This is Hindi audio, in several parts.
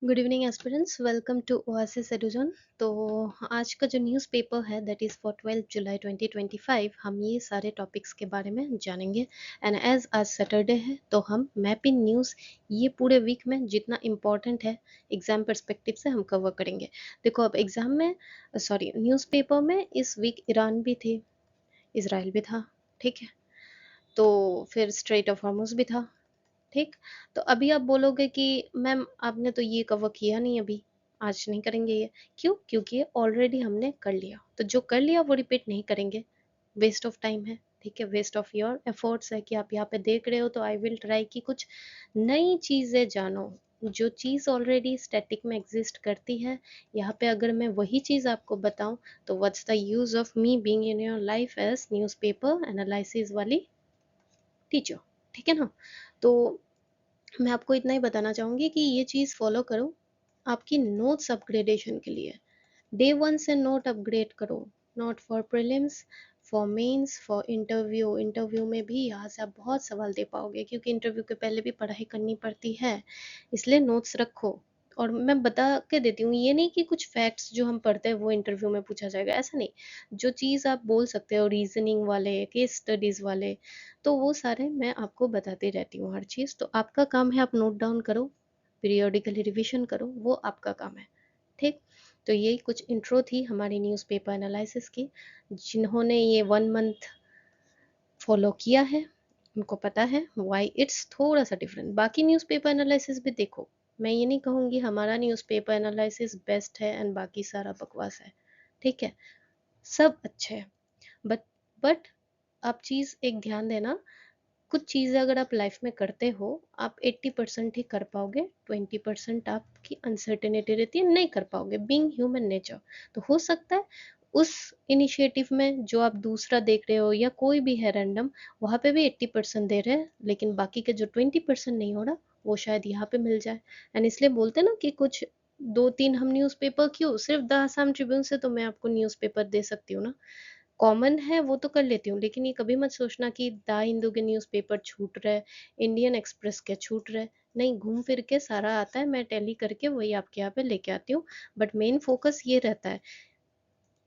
Good evening aspirants, welcome to Oasis Edujan. तो आज का जो न्यूज़पेपर है दैट इज़ फॉर 12 जुलाई 2025, हम ये सारे टॉपिक्स के बारे में जानेंगे। एंड एज आज सैटरडे है तो हम मैप इन न्यूज़ ये पूरे वीक में जितना इम्पोर्टेंट है एग्जाम पर्सपेक्टिव से हम कवर करेंगे। देखो अब एग्जाम में सॉरी न्यूज़पेपर में इस वीक ईरान भी थी, इसराइल भी था, ठीक है। तो फिर स्ट्रेट ऑफ हॉर्मुज भी था, ठीक। तो अभी आप बोलोगे कि मैम आपने तो ये कवर किया नहीं, अभी आज नहीं करेंगे ये। क्यों? क्योंकि ये ऑलरेडी हमने कर लिया, तो जो कर लिया वो रिपीट नहीं करेंगे। वेस्ट ऑफ टाइम है, ठीक है, वेस्ट ऑफ योर एफर्ट्स है कि आप यहाँ पे देख रहे हो। तो आई विल ट्राई कि कुछ नई चीज़ें जानो। जो चीज़ ऑलरेडी स्टैटिक में एग्जिस्ट करती है, यहाँ पे अगर मैं वही चीज़ आपको बताऊं तो what's the use of me being in your life as newspaper analysis वाली टीचर, ठीक है ना। तो मैं आपको इतना ही बताना चाहूँगी कि ये चीज़ फॉलो करो आपकी नोट्स अपग्रेडेशन के लिए। डे वन से नोट अपग्रेड करो, not for prelims, for mains, for interview. Interview में भी यहाँ से आप बहुत सवाल दे पाओगे क्योंकि इंटरव्यू के पहले भी पढ़ाई करनी पड़ती है, इसलिए नोट्स रखो। और मैं बता के देती हूँ, ये नहीं कि कुछ फैक्ट्स जो हम पढ़ते हैं वो इंटरव्यू में पूछा जाएगा, ऐसा नहीं। जो चीज़ आप बोल सकते हो रीजनिंग वाले, केस स्टडीज़ वाले, तो वो सारे मैं आपको बताती रहती हूँ हर चीज़। तो आपका काम है आप नोट डाउन करो, पीरियोडिकली रिविजन करो, वो आपका काम है, ठीक। तो यही कुछ इंट्रो थी हमारी न्यूज़पेपर एनालिसिस की। जिन्होंने ये 1 मंथ फॉलो किया है उनको पता है वाई इट्स थोड़ा सा डिफरेंट। बाकी न्यूज़पेपर एनालिसिस भी देखो, मैं ये नहीं कहूँगी हमारा न्यूज़पेपर एनालिसिस बेस्ट है एंड बाकी सारा बकवास है, ठीक है। सब अच्छे हैं, बट बट आप चीज़ एक ध्यान देना, कुछ चीज़ें अगर आप लाइफ में करते हो, आप 80% ही कर पाओगे, 20% आपकी अनसर्टेनिटी रहती है, नहीं कर पाओगे, बीइंग ह्यूमन नेचर। तो हो सकता है उस इनिशिएटिव में जो आप दूसरा देख रहे हो या कोई भी है रैंडम, वहाँ पे भी 80% दे रहे हैं, लेकिन बाकी के जो 20% नहीं हो रहा वो शायद यहाँ पे मिल जाए। एंड इसलिए बोलते हैं ना कि कुछ दो तीन हम न्यूज़पेपर, क्यों सिर्फ द आसाम ट्रिब्यून से तो मैं आपको न्यूज़पेपर दे सकती हूँ ना। कॉमन है वो तो कर लेती हूँ, लेकिन ये कभी मत सोचना कि द हिंदू के न्यूज़पेपर छूट रहे, इंडियन एक्सप्रेस के छूट रहे। नहीं, घूम फिर के सारा आता है, मैं टैली करके वही आपके यहाँ पे लेके आती हूँ। बट मेन फोकस ये रहता है,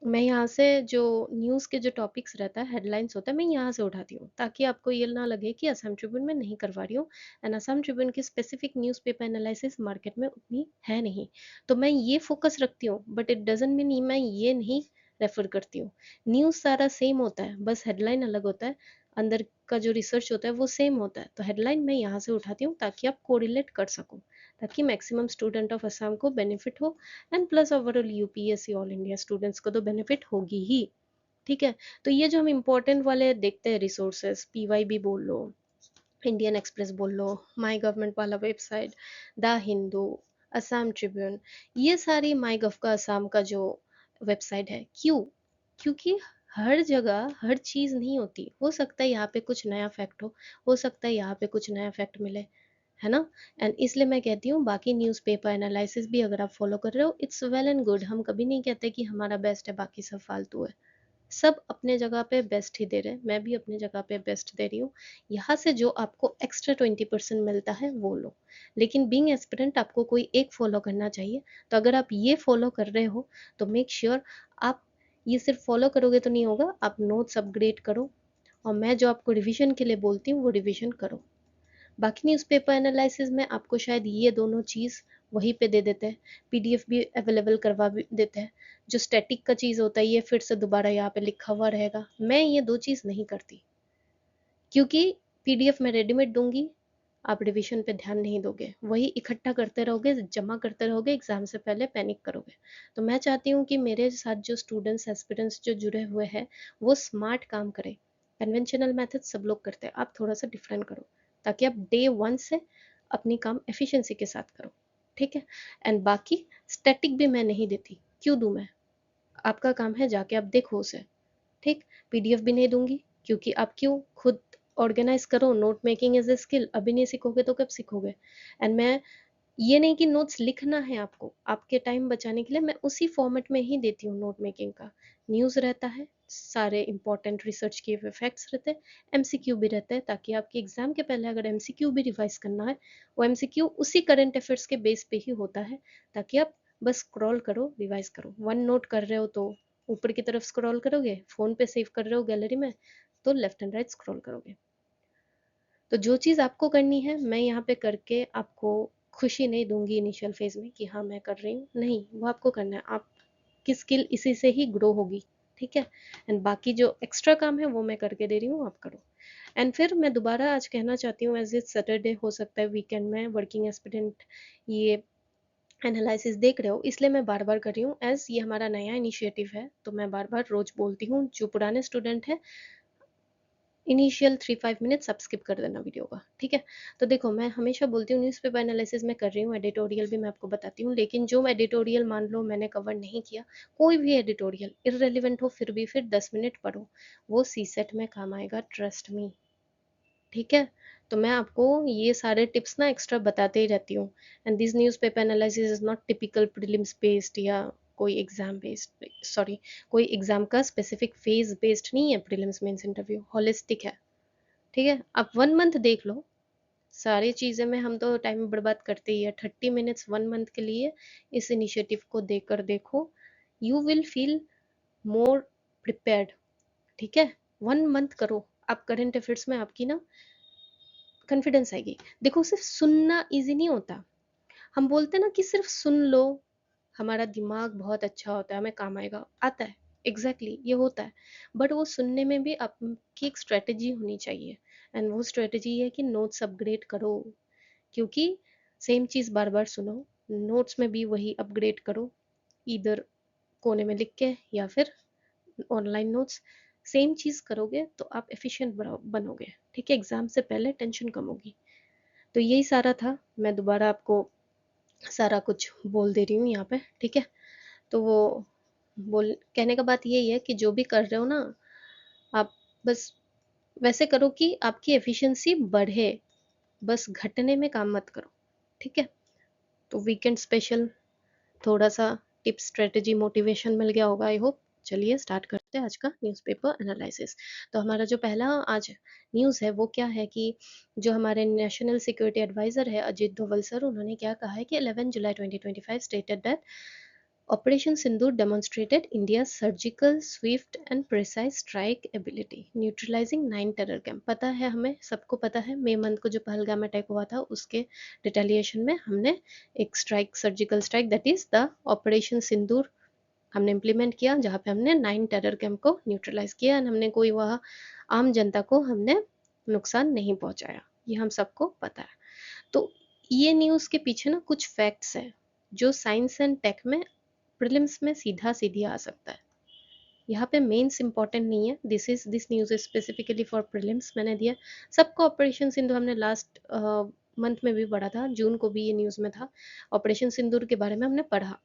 मैं यहाँ से जो न्यूज़ के जो टॉपिक्स रहता है, हेडलाइंस होता है, मैं यहाँ से उठाती हूँ ताकि आपको ये ना लगे कि असम ट्रिब्यून में नहीं करवा रही हूँ। एंड असम ट्रिब्यून की स्पेसिफिक न्यूज़पेपर एनालिसिस मार्केट में उतनी है नहीं, तो मैं ये फोकस रखती हूँ, बट इट डजंट मीन मैं ये नहीं रेफर करती हूँ। न्यूज़ सारा सेम होता है, बस हेडलाइन अलग होता है, अंदर का जो रिसर्च होता है वो सेम होता है। तो हेडलाइन मैं यहाँ से उठाती हूँ ताकि आप कोरिलेट कर सको, ताकि मैक्सिमम स्टूडेंट ऑफ असम को बेनिफिट हो। And plus overall UPSC all India students को तो बेनिफिट होगी ही, ठीक है। तो ये जो हम इम्पोर्टेंट वाले देखते हैं रिसोर्सेज, पीवाईबी बोल लो, इंडियन एक्सप्रेस बोल लो, माई गवर्नमेंट वाला website, the Hindu, Assam Tribune, ये सारी माई गव का असम का जो वेबसाइट है, क्यों? क्योंकि हर जगह हर चीज़ नहीं होती, हो सकता है यहाँ पे कुछ नया फैक्ट हो सकता है यहाँ पे कुछ नया फैक्ट मिले, है ना। एंड इसलिए मैं कहती हूँ बाकी न्यूज़पेपर एनालिसिस भी अगर आप फॉलो कर रहे हो, इट्स वेल एंड गुड। हम कभी नहीं कहते कि हमारा बेस्ट है बाकी सब फालतू है, सब अपने जगह पे बेस्ट ही दे रहे हैं, मैं भी अपनी जगह पे बेस्ट दे रही हूँ। यहाँ से जो आपको एक्स्ट्रा 20% मिलता है वो लो, लेकिन बीइंग एस्पिरेंट आपको कोई एक फॉलो करना चाहिए। तो अगर आप ये फॉलो कर रहे हो तो मेक श्योर आप ये सिर्फ फॉलो करोगे तो नहीं होगा, आप नोट्स अपग्रेड करो, और मैं जो आपको रिवीजन के लिए बोलती हूँ वो रिवीजन करो। बाकी न्यूज़पेपर एनालिसिस में आपको शायद ये दोनों चीज़ वहीं पे दे देते हैं, पीडीएफ भी अवेलेबल करवा भी देते हैं। जो स्टैटिक का चीज़ होता है ये फिर से दोबारा यहाँ पे लिखा हुआ रहेगा, मैं ये दो चीज़ नहीं करती, क्योंकि पीडीएफ में रेडीमेड दूंगी, आप रिवीजन पे ध्यान नहीं दोगे, वही इकट्ठा करते रहोगे, जमा करते रहोगे, एग्जाम से पहले पैनिक करोगे। तो मैं चाहती हूँ कि मेरे साथ जो स्टूडेंट्स एस्पिरेंट्स जो जुड़े हुए हैं वो स्मार्ट काम करें। कन्वेंशनल मेथड सब लोग करते हैं, आप थोड़ा सा डिफरेंट करो ताकि आप डे वन से अपनी काम एफिशिएंसी के साथ करो, ठीक है। एंड बाकी स्टैटिक भी मैं नहीं देती, क्यों दूं मैं? आपका काम है जाके आप देखो उसे, ठीक। पीडीएफ भी नहीं दूंगी क्योंकि आप क्यों खुद ऑर्गेनाइज करो, note making is a skill, अभी नहीं सीखोगे तो कब सीखोगे। एंड मैं ये नहीं कि नोट्स लिखना है आपको, आपके टाइम बचाने के लिए मैं उसी फॉर्मेट में ही देती हूँ नोट मेकिंग का। न्यूज़ रहता है, सारे इंपॉर्टेंट रिसर्च किए हुए फैक्ट्स रहते हैं, एमसीक्यू भी रहता है, ताकि आपके एग्जाम के पहले अगर एमसीक्यू भी रिवाइज करना है, वो एमसीक्यू उसी करंट अफेयर्स के बेस पे ही होता है, ताकि आप बस स्क्रॉल करो, रिवाइज करो। वन नोट कर रहे हो तो ऊपर की तरफ स्क्रॉल करोगे, फोन पे सेव कर रहे हो गैलरी में तो लेफ्ट एंड राइट स्क्रॉल करोगे। तो जो चीज़ आपको करनी है मैं यहाँ पे करके आपको खुशी नहीं दूंगी इनिशियल फेज में कि हाँ मैं कर रही हूँ, नहीं, वो आपको करना है, आपकी स्किल इसी से ही ग्रो होगी। ठीक है, एंड बाकी जो एक्स्ट्रा काम है वो मैं करके दे रही हूँ, आप करो। एंड फिर मैं दोबारा आज कहना चाहती हूँ, एज इट सैटरडे, हो सकता है वीकेंड में वर्किंग एस्पिरेंट ये एनालिसिस देख रहे हो, इसलिए मैं बार बार कर रही हूँ, एज ये हमारा नया इनिशिएटिव है तो मैं बार बार रोज बोलती हूँ। जो पुराने स्टूडेंट है, इनिशियल 3-5 मिनट सब स्किप कर देना वीडियो का, ठीक है। तो देखो मैं हमेशा बोलती हूँ न्यूज़पेपर एनालिसिस में कर रही हूँ, एडिटोरियल भी मैं आपको बताती हूँ, लेकिन जो एडिटोरियल मान लो मैंने कवर नहीं किया, कोई भी एडिटोरियल इररेलेवेंट हो फिर भी फिर 10 मिनट पढ़ो, वो सी सेट में काम आएगा, ट्रस्ट मी। ठीक है, तो मैं आपको ये सारे टिप्स ना एक्स्ट्रा बताते ही रहती हूँ। And this newspaper analysis is not typical prelims based या कोई एग्जाम बेस्ड, सॉरी, कोई एग्जाम का स्पेसिफिक फेज बेस्ड नहीं है। प्रीलिम्स मेंस इंटरव्यू होलिस्टिक है। ठीक है, आप 1 मंथ देख लो, सारी चीज़ें में हम तो टाइम बर्बाद करते ही है, 30 मिनट्स 1 मंथ के लिए इस इनिशिएटिव को देकर देखो, you will feel more prepared. ठीक है, 1 मंथ करो, आप करंट अफेयर्स में आपकी ना कॉन्फिडेंस आएगी। देखो सिर्फ सुनना इजी नहीं होता, हम बोलते हैं ना कि सिर्फ सुन लो, हमारा दिमाग बहुत अच्छा होता है, हमें काम आएगा, आता है, एग्जैक्टली ये होता है, बट वो सुनने में भी आपकी एक स्ट्रेटेजी होनी चाहिए। एंड वो स्ट्रेटेजी है कि नोट्स अपग्रेड करो, क्योंकि सेम चीज़ बार बार सुनो, नोट्स में भी वही अपग्रेड करो, इधर कोने में लिख के या फिर ऑनलाइन नोट्स, सेम चीज़ करोगे तो आप एफिशिएंट बनोगे। ठीक है, एग्जाम से पहले टेंशन कम होगी। तो यही सारा था, मैं दोबारा आपको सारा कुछ बोल दे रही हूँ यहाँ पे। ठीक है, तो वो बोल कहने का बात यही है कि जो भी कर रहे हो ना, आप बस वैसे करो कि आपकी एफिशिएंसी बढ़े, बस घटने में काम मत करो। ठीक है, तो वीकेंड स्पेशल थोड़ा सा टिप्स, स्ट्रेटेजी, मोटिवेशन मिल गया होगा आई होप। चलिए स्टार्ट करते हैं आज का न्यूज़पेपर एनालिसिस। तो हमारा जो पहला आज न्यूज़ है वो क्या है कि जो हमारे नेशनल सिक्योरिटी एडवाइजर है अजीत डोवल सर, उन्होंने क्या कहा है कि 11 जुलाई 2025 stated that Operation Sindoor demonstrated India's surgical, swift and precise strike ability, neutralizing 9 terror camp। पता है, हमें सबको पता है, मई मंथ को जो पहलगाम अटैक हुआ था उसके रिटेलिएशन में हमने एक strike, surgical strike, that is the operation Sindoor हमने इम्प्लीमेंट किया, जहाँ पे हमने 9 टेरर कैंप को न्यूट्रलाइज किया एंड हमने कोई वह आम जनता को हमने नुकसान नहीं पहुंचाया, ये हम सबको पता है। तो ये न्यूज़ के पीछे ना कुछ फैक्ट्स है जो साइंस एंड टेक में प्रीलिम्स में सीधा सीधी आ सकता है। यहाँ पे मेंस इंपॉर्टेंट नहीं है, this news is specifically for prelims मैंने दिया सबको। ऑपरेशन सिंधु हमने लास्ट मंथ में भी पढ़ा था, जून को भी ये न्यूज़ में था, ऑपरेशन सिंदूर के बारे में हमने पढ़ा,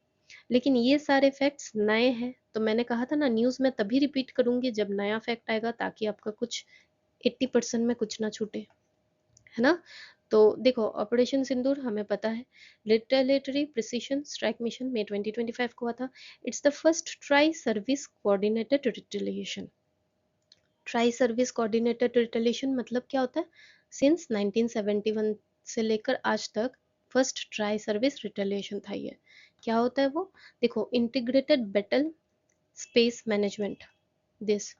लेकिन ये सारे फैक्ट्स नए हैं। तो मैंने कहा था ना, न्यूज़ में तभी रिपीट करूंगी जब नया फैक्ट आएगा, ताकि आपका कुछ 80% में कुछ ना छूटे, है ना। तो देखो ऑपरेशन सिंदूर हमें पता है, रिटेलिटरी प्रिसीशन स्ट्राइक मिशन मई 2025 को हुआ था। It's the first tri service coordinated retaliation. Tri service coordinated retaliation मतलब क्या होता है, सिंस 1971 से लेकर आज तक फर्स्ट ट्राई सर्विस रिटेलिएशन था ये। क्या होता है वो, देखो, integrated battle space management, this,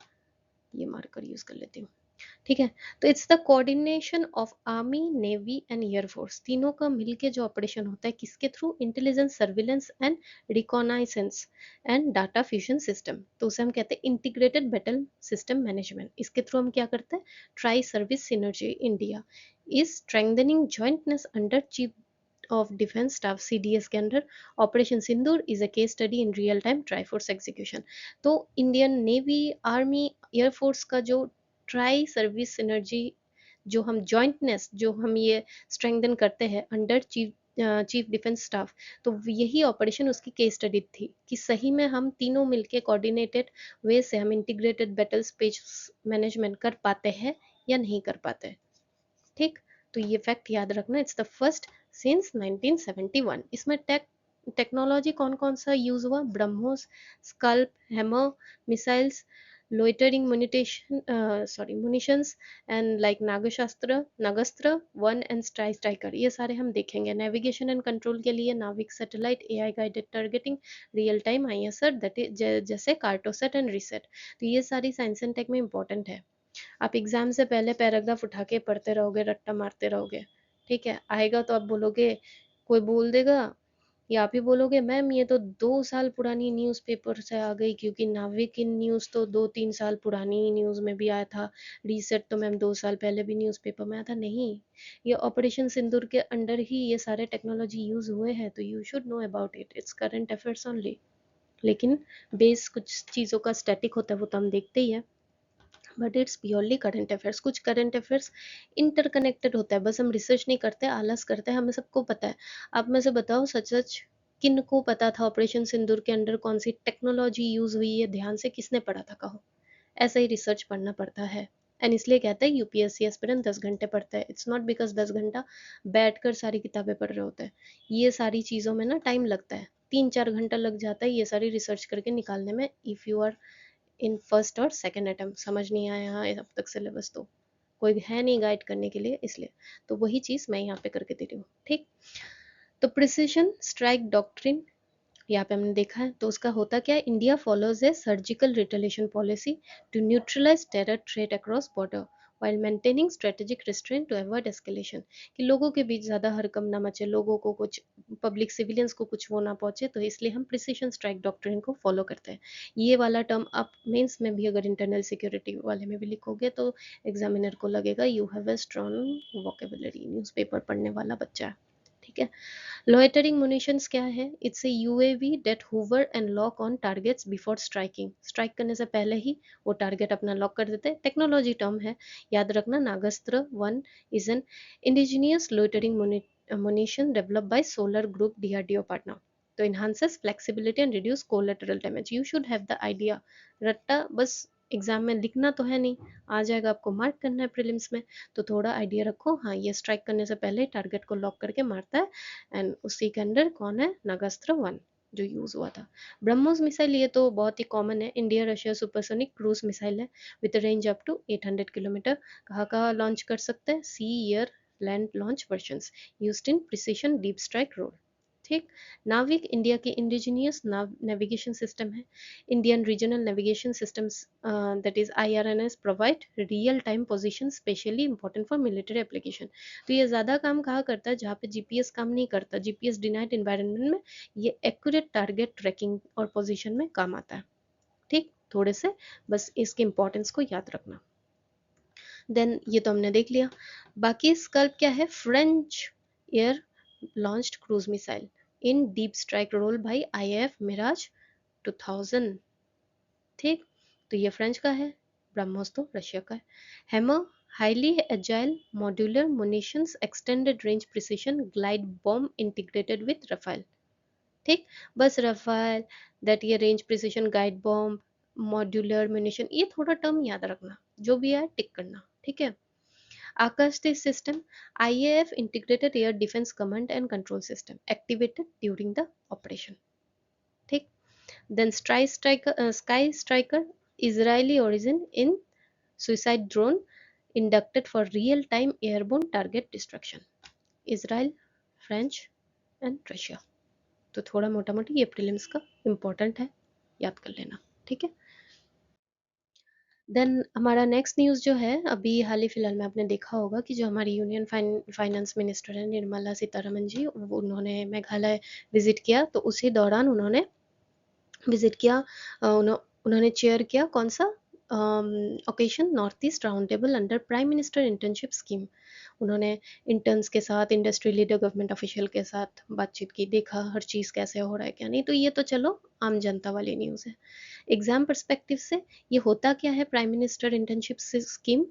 ये मार्कर यूज कर लेती हूँ। ठीक है, तो it's the coordination of army, navy and air force, तीनों का मिलके जो ऑपरेशन होता है, किसके थ्रू, intelligence, surveillance and reconnaissance and data fusion system, तो उसे हम कहते हैं इंटीग्रेटेड बैटल सिस्टम मैनेजमेंट। इसके थ्रू हम क्या करते हैं, tri service synergy India is strengthening jointness under chief of defence staff, CDS के under. Operation Sindoor is a case study in real time try force execution. तो इंडियन नेवी, आर्मी, एयरफोर्स का जो ट्राई सर्विस सिनर्जी, जो हम जॉइंटनेस, जो हम ये स्ट्रेंथन करते हैं अंडर चीफ डिफेंस स्टाफ, तो यही ऑपरेशन उसकी केस स्टडी थी कि सही में हम तीनों मिलके कोऑर्डिनेटेड वे से हम इंटीग्रेटेड बैटल स्पेस मैनेजमेंट कर पाते हैं या नहीं कर पाते। ठीक, तो ये फैक्ट याद रखना, इट्स द फर्स्ट सिंस 1971। इसमें टेक्नोलॉजी कौन कौन सा यूज हुआ? BrahMos, SCALP, hammer missiles, loitering munitions and like Nagashastra, Nagastra one and striker, ये सारे हम देखेंगे। नेविगेशन एंड कंट्रोल के लिए नाविक satellite, AI guided targeting, real time ISR that is जैसे कार्टोसेट एंड रिसेट। तो ये सारी साइंस एंड टेक में इंपॉर्टेंट है। आप एग्जाम से पहले पैराग्राफ उठा के पढ़ते रहोगे, रट्टा मारते रहोगे, ठीक है, आएगा तो आप बोलोगे, कोई बोल देगा या आप ही बोलोगे मैम ये तो 2 साल पुरानी न्यूज़पेपर से आ गई, क्योंकि नाविक इन न्यूज़ तो 2-3 साल पुरानी न्यूज़ में भी आया था, रीसेट तो मैम 2 साल पहले भी न्यूज़पेपर में आया था। नहीं, ये ऑपरेशन सिंदूर के अंडर ही ये सारे टेक्नोलॉजी यूज हुए हैं, तो you should know about it, its current affairs only. लेकिन बेस कुछ चीज़ों का स्टैटिक होता है, वो तो हम देखते ही है, but it's purely current affairs. कुछ करंट अफेयर्स इंटरकनेक्टेड होता है, बस हम रिसर्च नहीं करते, आलस करते हैं, हमें सबको पता है। आप में से बताओ सच सच किन को पता था ऑपरेशन सिंदूर के अंडर कौन सी टेक्नोलॉजी यूज हुई है, ध्यान से किसने पढ़ा था, कहो। ऐसा ही रिसर्च पढ़ना पड़ता है। एंड इसलिए कहते हैं यूपीएससी एस्पिरेंट 10 घंटे पढ़ता है, इट्स नॉट बिकॉज 10 घंटा बैठकर सारी किताबें पढ़ रहे होते हैं। ये सारी चीज़ों में ना टाइम लगता है, 3-4 घंटा लग जाता है ये सारी रिसर्च करके निकालने में, if you are in first और सेकंड अटेम्प्ट। समझ नहीं आया अब तक सिलेबस तो कोई है नहीं गाइड करने के लिए, इसलिए तो वही चीज़ मैं यहाँ पे करके दे रही हूँ, ठीक। तो प्रिसिशन स्ट्राइक डॉक्ट्रिन यहाँ पे हमने देखा है, तो उसका होता क्या है, India follows a surgical retaliation policy to neutralise terror threat across border while maintaining strategic restraint to avoid escalation, कि लोगों के बीच ज़्यादा हरकम ना मचे, लोगों को कुछ, पब्लिक सिविलियंस को कुछ वो ना पहुंचे, तो इसलिए हम प्रिसिशन स्ट्राइक डॉक्ट्रिन को फॉलो करते हैं। ये वाला टर्म आप मेंस में भी अगर इंटरनल सिक्योरिटी वाले में भी लिखोगे तो एग्जामिनर को लगेगा you have a strong vocabulary, newspaper पढ़ने वाला बच्चा है, ठीक है। लोइटरिंग मुनिशंस क्या है? It's a UAV that Hoover and lock on targets before striking, strike करने से पहले ही वो टारगेट अपना लॉक कर देते हैं। टेक्नोलॉजी टर्म है, याद रखना। Nagastra one is an indigenous loitering munition developed by Solar Group DRDO partner, तो enhances flexibility and reduce collateral damage। You should have the idea। रट्टा बस एग्जाम में लिखना तो है नहीं, आ जाएगा, आपको मार्क करना है प्रीलिम्स में, तो थोड़ा आइडिया रखो, हाँ ये स्ट्राइक करने से पहले टारगेट को लॉक करके मारता है। एंड उसी के अंडर कौन है? नागास्त्र वन जो यूज हुआ था। ब्रह्मोस मिसाइल ये तो बहुत ही कॉमन है, India Russia supersonic cruise missile है with range up to 800 kilometre. कहाँ कहाँ लॉन्च कर सकते हैं? Sea, air, land launch versions used in precision deep strike role, ठीक। नाविक इंडिया की इंडिजिनियस नेविगेशन सिस्टम है। Indian regional navigation systems that is IRNS provide real time position, specially important for military application. तो ये ज़्यादा काम कहाँ करता है? जहाँ पे जीपीएस काम नहीं करता, जीपीएस डिनाइड इन्वायरमेंट में ये एक्यूरेट टारगेट ट्रैकिंग और पोजीशन में काम आता है, ठीक। थोड़े से बस इसके इंपॉर्टेंस को याद रखना। देन ये तो हमने देख लिया। बाकी स्कल्प क्या है? French air launched cruise missile in deep strike role by IAF Mirage 2000, ठीक। तो ये फ्रेंच का है। ब्रह्मोस तो रशिया का है। Hammer highly agile modular munitions extended range precision glide bomb integrated with Rafale, ठीक। बस रफाल दैट ये range precision guide bomb modular munition, ये थोड़ा टर्म याद रखना, जो भी है टिक करना, ठीक है। Akash Teer system IAF integrated air defence command and control system activated during the operation, ठीक। Then sky striker Israeli origin in suicide drone inducted for real time airborne target destruction, Israel, French and Russia. तो थोड़ा मोटा मोटी ये प्रीलिम्स का इम्पोर्टेंट है, याद कर लेना, ठीक है। देन हमारा नेक्स्ट न्यूज़ जो है, अभी हाल ही फिलहाल में आपने देखा होगा कि जो हमारी यूनियन फाइनेंस मिनिस्टर है निर्मला सीतारमन जी, उन्होंने मेघालय विजिट किया, तो उसी दौरान उन्होंने विजिट किया, उन्होंने चेयर किया कौन सा occasion? North east round table under prime minister internship scheme. उन्होंने इंटर्न्स के साथ, इंडस्ट्री लीडर, गवर्नमेंट ऑफिशियल के साथ बातचीत की, देखा हर चीज़ कैसे हो रहा है क्या नहीं। तो ये तो चलो आम जनता वाली न्यूज़ है। एग्जाम पर्सपेक्टिव से ये होता क्या है? प्राइम मिनिस्टर इंटर्नशिप स्कीम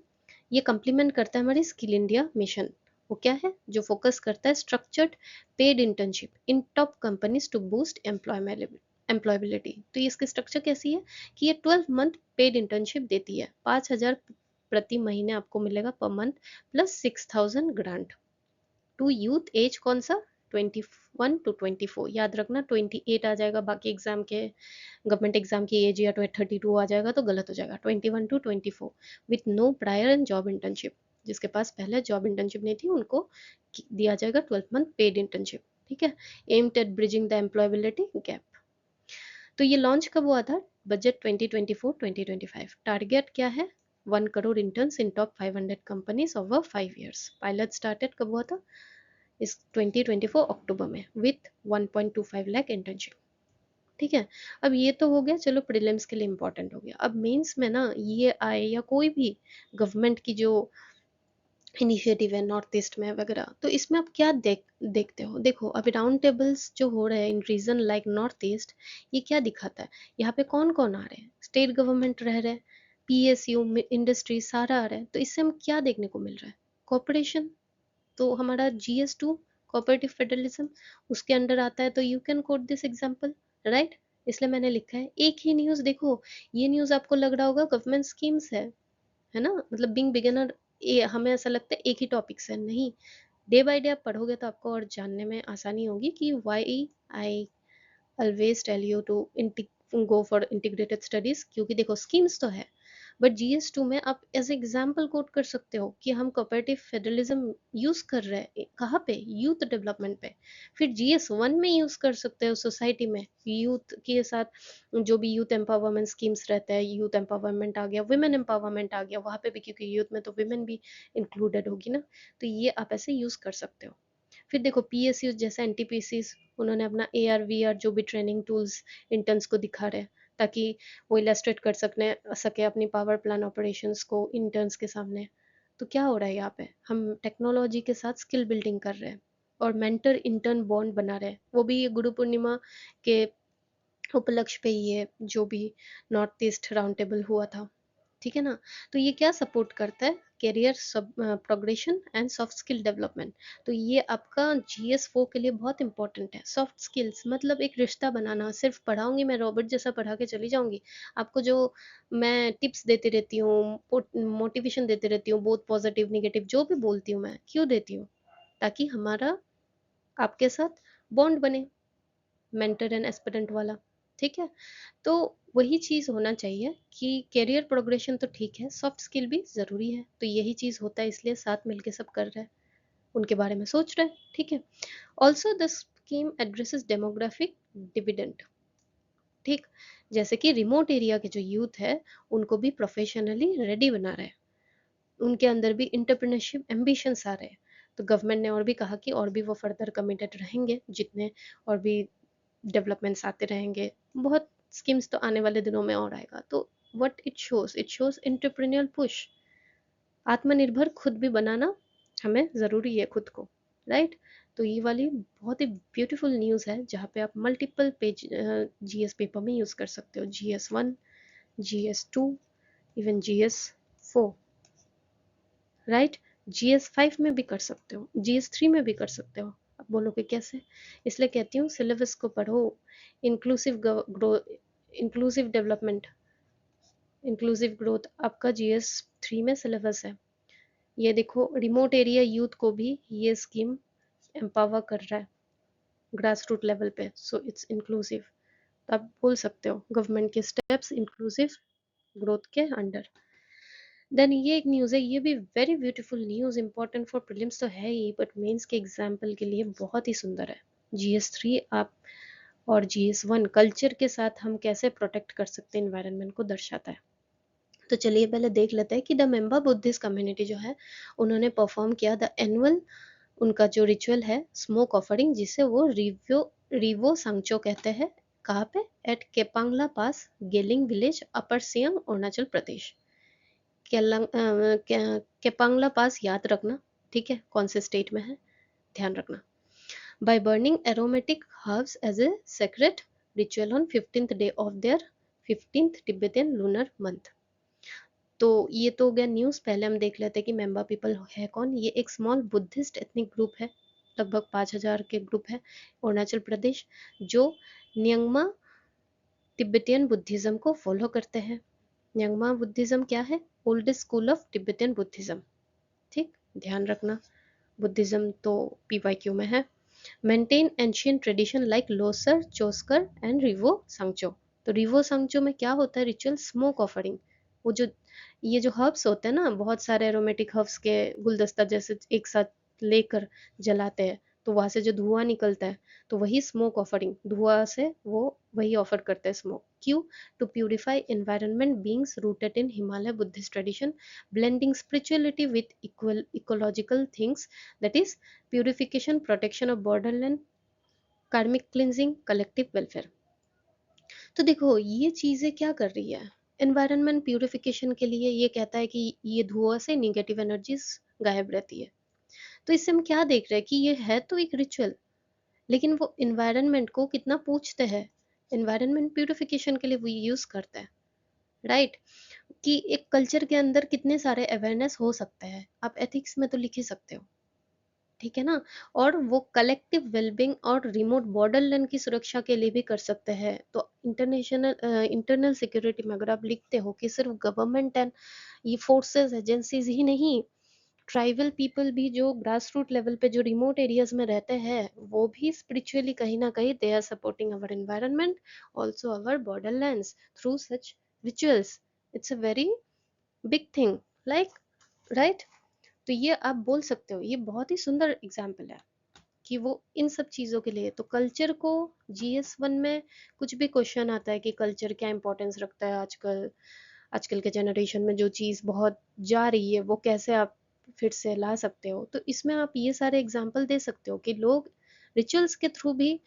ये कम्प्लीमेंट करता है हमारी स्किल इंडिया मिशन। वो क्या है? जो फोकस करता है structured paid internship in top companies to boost employability. तो ये इसकी स्ट्रक्चर कैसी है कि ये 12 मंथ पेड इंटर्नशिप देती है, 5,000 प्रति महीने आपको मिलेगा पर month, plus 6,000 grant, to youth age कौन सा 21 to 24, याद रखना 28 आ जाएगा बाकी एग्जाम के, गवर्नमेंट एग्जाम की एज या 32 आ जाएगा तो गलत हो जाएगा। 21 to 24 with no prior and job internship, जिसके पास पहले जॉब इंटर्नशिप नहीं थी उनको दिया जाएगा 12 month पेड इंटर्नशिप। ठीक है, aimed at bridging the employability gap. तो ये लॉन्च कब हुआ था? बजट 2024-2025। टारगेट क्या है? 1 crore interns in top 500 companies over 5 years। Pilot started कब हुआ था? इस 2024 अक्टूबर में विथ 1.25 लाख इंटर्नशिप। ठीक है, अब ये तो हो गया, चलो प्रीलिम्स के लिए इंपॉर्टेंट हो गया। अब मेंस में ना ये आए या कोई भी गवर्नमेंट की जो इनिशिएटिव है नॉर्थ ईस्ट में वगैरह, तो इसमें आप क्या देखते हो? देखो अभी राउंड टेबल्स जो हो रहे हैं इन रीजन लाइक नॉर्थ ईस्ट, ये क्या दिखाता है? यहाँ पे कौन कौन आ रहे हैं? स्टेट गवर्नमेंट रह रहे हैं, पीएसयू इंडस्ट्री सारा आ रहा है। तो इससे हम क्या देखने को मिल रहा है? कॉपरेशन। तो हमारा GS2 कोऑपरेटिव फेडरलिज्म उसके अंडर आता है, तो you can coat this example, right? इसलिए मैंने लिखा है। एक ही न्यूज़ देखो, ये न्यूज़ आपको लग रहा होगा गवर्नमेंट स्कीम्स है ना, मतलब बीइंग बिगिनर ये हमें ऐसा लगता है एक ही टॉपिक से, नहीं, डे बाय डे आप पढ़ोगे तो आपको और जानने में आसानी होगी कि why I always tell you to go for integrated studies, क्योंकि देखो स्कीम्स तो है, बट GS2 में आप एज एग्जाम्पल कोट कर सकते हो कि हम कोऑपरेटिव फेडरलिज्म यूज कर रहे हैं कहाँ पे? यूथ डेवलपमेंट पे। फिर GS1 में यूज कर सकते हो सोसाइटी में, यूथ के साथ जो भी यूथ एम्पावरमेंट स्कीम्स रहता है, यूथ एम्पावरमेंट आ गया, वुमेन एम्पावरमेंट आ गया, वहाँ पे भी क्योंकि यूथ में तो वुमेन भी इंक्लूडेड होगी ना, तो ये आप ऐसे यूज कर सकते हो। फिर देखो PSU जैसा NTPC, उन्होंने अपना AR VR जो भी ट्रेनिंग टूल्स इंटर्न्स को दिखा रहे हैं, ताकि वो इलस्ट्रेट कर सके अपनी पावर प्लान ऑपरेशंस को इंटर्न्स के सामने। तो क्या हो रहा है यहाँ पे? हम टेक्नोलॉजी के साथ स्किल बिल्डिंग कर रहे हैं और मेंटर इंटर्न बॉन्ड बना रहे हैं, वो भी ये गुरु पूर्णिमा के उपलक्ष्य पे ही है, जो भी नॉर्थ ईस्ट राउंड टेबल हुआ था। ठीक है ना? तो ये क्या सपोर्ट करता है? करियर सब progression and soft skill development. तो ये आपका GS4 के लिए बहुत इंपॉर्टेंट है। सॉफ्ट स्किल्स मतलब एक रिश्ता बनाना। सिर्फ पढ़ाऊंगी मैं, रॉबर्ट जैसा पढ़ा के चली जाऊंगी, आपको जो मैं टिप्स देती रहती हूँ, मोटिवेशन देती रहती हूँ, बहुत पॉजिटिव निगेटिव जो भी बोलती हूँ मैं, क्यों देती हूँ? ताकि हमारा आपके साथ बॉन्ड बने, मेंटर एंड एस्पिरेंट वाला। ठीक है, तो वही चीज होना चाहिए कि करियर प्रोग्रेशन तो ठीक है, सॉफ्ट स्किल भी जरूरी है। तो यही चीज होता है, इसलिए साथ मिलके सब कर रहे हैं, उनके बारे में सोच रहे हैं। ठीक है, also the scheme addresses demographic dividend. ठीक, जैसे कि रिमोट एरिया के जो यूथ है उनको भी प्रोफेशनली रेडी बना रहे हैं, उनके अंदर भी इंटरप्रेन्योरशिप एम्बिशंस आ रहे हैं। तो गवर्नमेंट ने और भी कहा कि और भी वो फर्दर कमिटेड रहेंगे, जितने और भी डेवलपमेंट्स आते रहेंगे, बहुत स्कीम्स तो आने वाले दिनों में और आएगा। तो what it shows entrepreneur push, आत्मनिर्भर खुद भी बनाना हमें ज़रूरी है खुद को, राइट? तो ये वाली बहुत ही ब्यूटीफुल न्यूज़ है, जहाँ पे आप मल्टीपल पेज GS पेपर में यूज़ कर सकते हो, GS1, GS2, even GS4, right? GS5 में भी कर सकते हो, GS3 में भी कर सकते हो। अब बोलोगे कैसे? इसलिए कहती हूँ सिलेबस को पढ़ो। Inclusive growth, inclusive development, inclusive growth आपका GS3 में सिलेबस है। ये देखो रिमोट एरिया यूथ को भी ये स्कीम एम्पावर कर रहा है ग्रास रूट लेवल पे, सो इट्स इंक्लूसिव। आप बोल सकते हो गवर्नमेंट के स्टेप्स इंक्लूसिव ग्रोथ के अंडर। देन ये एक न्यूज़ है, ये भी very beautiful news, important for prelims तो है ही, बट मेंस के एग्जाम्पल के लिए बहुत ही सुंदर है। GS3 आप और GS1 कल्चर के साथ हम कैसे प्रोटेक्ट कर सकते हैं इन्वायरमेंट को दर्शाता है। तो चलिए पहले देख लेते हैं कि द मेंबर बुद्धिस्ट कम्युनिटी जो है उन्होंने परफॉर्म किया द एनुअल, उनका जो रिचुअल है स्मोक ऑफरिंग, जिसे वो रिवो सांगचो कहते हैं। कहाँ पे? एट केपांगला पास, गेलिंग विलेज, अपर सियांग, अरुणाचल प्रदेश। केपांगला पास याद रखना, ठीक है, कौन से स्टेट में है, ध्यान रखना। By burning aromatic herbs as a secret ritual on 15th day of their 15th Tibetan lunar month. तो ये तो हो गया न्यूज़। पहले हम देख लेते हैं कि मेंबर पीपल है कौन। ये एक स्मॉल बुद्धिस्ट एथनिक ग्रुप है, लगभग 5,000 के ग्रुप है, अरुणाचल प्रदेश, जो न्यंगमा तिब्बतियन बुद्धिज्म को फॉलो करते हैं। न्यंगमा बुद्धिज्म क्या है? Oldest school of Tibetan Buddhism. ठीक, ध्यान रखना। बुद्धिज्म तो PYQ में है। Maintain ancient tradition like Losar, Choskar and Riwo Sangcho. तो रिवो सांगचो में क्या होता है? Ritual smoke offering. वो जो ये जो हर्ब्स होते हैं ना, बहुत सारे एरोमेटिक हर्ब्स के गुलदस्ता जैसे एक साथ लेकर जलाते हैं, तो वहां से जो धुआं निकलता है, तो वही स्मोक ऑफरिंग, धुआं से वो वही ऑफर करते हैं स्मोक। क्यों? To purify environment beings rooted in Himalaya Buddhist tradition, blending spirituality with equal ecological things, that is purification, protection of borderland, karmic cleansing, collective welfare. तो देखो ये चीजें क्या कर रही है, एनवायरनमेंट प्यूरिफिकेशन के लिए ये कहता है कि ये धुआं से निगेटिव एनर्जीज गायब रहती है। तो इससे हम क्या देख रहे हैं कि ये है तो एक रिचुअल, लेकिन वो इन्वायरमेंट को कितना पूछते हैं, इन्वायरमेंट प्यूरिफिकेशन के लिए वो यूज करता है, राइट। कि एक कल्चर के अंदर कितने सारे अवेयरनेस हो सकते हैं, आप एथिक्स में तो लिख ही सकते हो, ठीक है ना। और वो कलेक्टिव वेलबींग और रिमोट बॉर्डर लाइन की सुरक्षा के लिए भी कर सकते हैं। तो इंटरनेशनल इंटरनल सिक्योरिटी में अगर आप लिखते हो कि सिर्फ गवर्नमेंट एंड ये फोर्सेस एजेंसीज ही नहीं, ट्राइबल पीपल भी जो ग्रास रूट लेवल पे जो रिमोट एरियाज में रहते हैं, वो भी स्पिरिचुअली कहीं ना कहीं they are supporting our environment, also our border lands through such rituals. It's a very big thing, like, right. तो ये आप बोल सकते हो, ये बहुत ही सुंदर एग्जाम्पल है कि वो इन सब चीज़ों के लिए। तो कल्चर को GS1 में कुछ भी क्वेश्चन आता है कि कल्चर क्या इंपॉर्टेंस रखता है आजकल, आजकल के जनरेशन में जो चीज़ बहुत जा रही है वो कैसे आप फिर से ला सकते हो, तो इसमें आप ये सारे एग्जाम्पल दे सकते हो कि लोग रिचुअल्स के थ्रू भी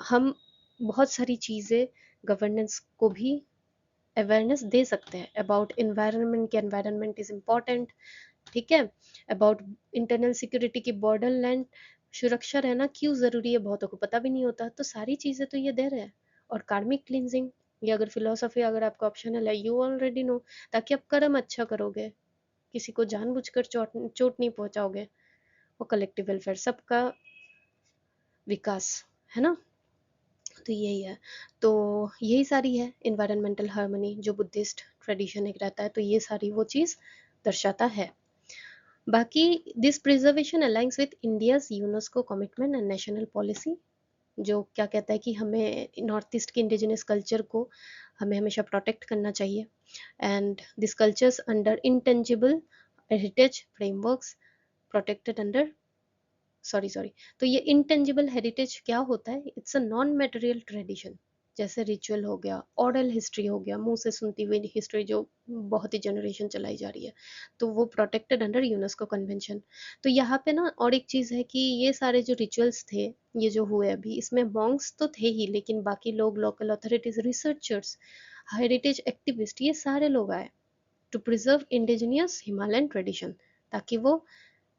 हम बहुत सारी चीज़ें, गवर्नेंस को भी अवेयरनेस दे सकते हैं अबाउट इन्वायरमेंट, कि एनवायरनमेंट इज इम्पॉर्टेंट, ठीक है। अबाउट इंटरनल सिक्योरिटी की बॉर्डर लैंड सुरक्षा रहना क्यों जरूरी है, बहुतों को पता भी नहीं होता, तो सारी चीजें तो ये दे रहे हैं। और कार्मिक क्लिनजिंग, ये अगर फिलोसफी अगर आपका ऑप्शनल है, यू ऑलरेडी नो, ताकि आप कर्म अच्छा करोगे, किसी को जानबूझकर चोट चोट नहीं पहुंचाओगे, और कलेक्टिव वेलफेयर, सबका विकास, है ना। तो यही है। तो यही सारी है इन्वायरमेंटल हार्मनी जो बुद्धिस्ट ट्रेडिशन एक रहता है, तो ये सारी वो चीज़ दर्शाता है। बाकी this preservation aligns with India's UNESCO commitment and national policy, जो क्या कहता है कि हमें नॉर्थ ईस्ट के इंडिजिनस कल्चर को हमें हमेशा प्रोटेक्ट करना चाहिए, and this cultures under intangible heritage frameworks protected under, sorry, तो ये इंटेंजिबल हेरिटेज क्या होता है? It's a non material tradition, जैसे रिचुअल हो गया, ओरल हिस्ट्री हो गया, मुंह से सुनती हुई हिस्ट्री जो बहुत ही जनरेशन चलाई जा रही है, तो वो प्रोटेक्टेड अंडर यूनेस्को कन्वेंशन। तो यहाँ पे ना और एक चीज़ है कि ये सारे जो रिचुअल्स थे, ये जो हुए अभी, इसमें मॉन्क्स तो थे ही, लेकिन बाकी लोग, local authorities, researchers, heritage activist, ये सारे लोग आए to preserve indigenous Himalayan tradition, ताकि वो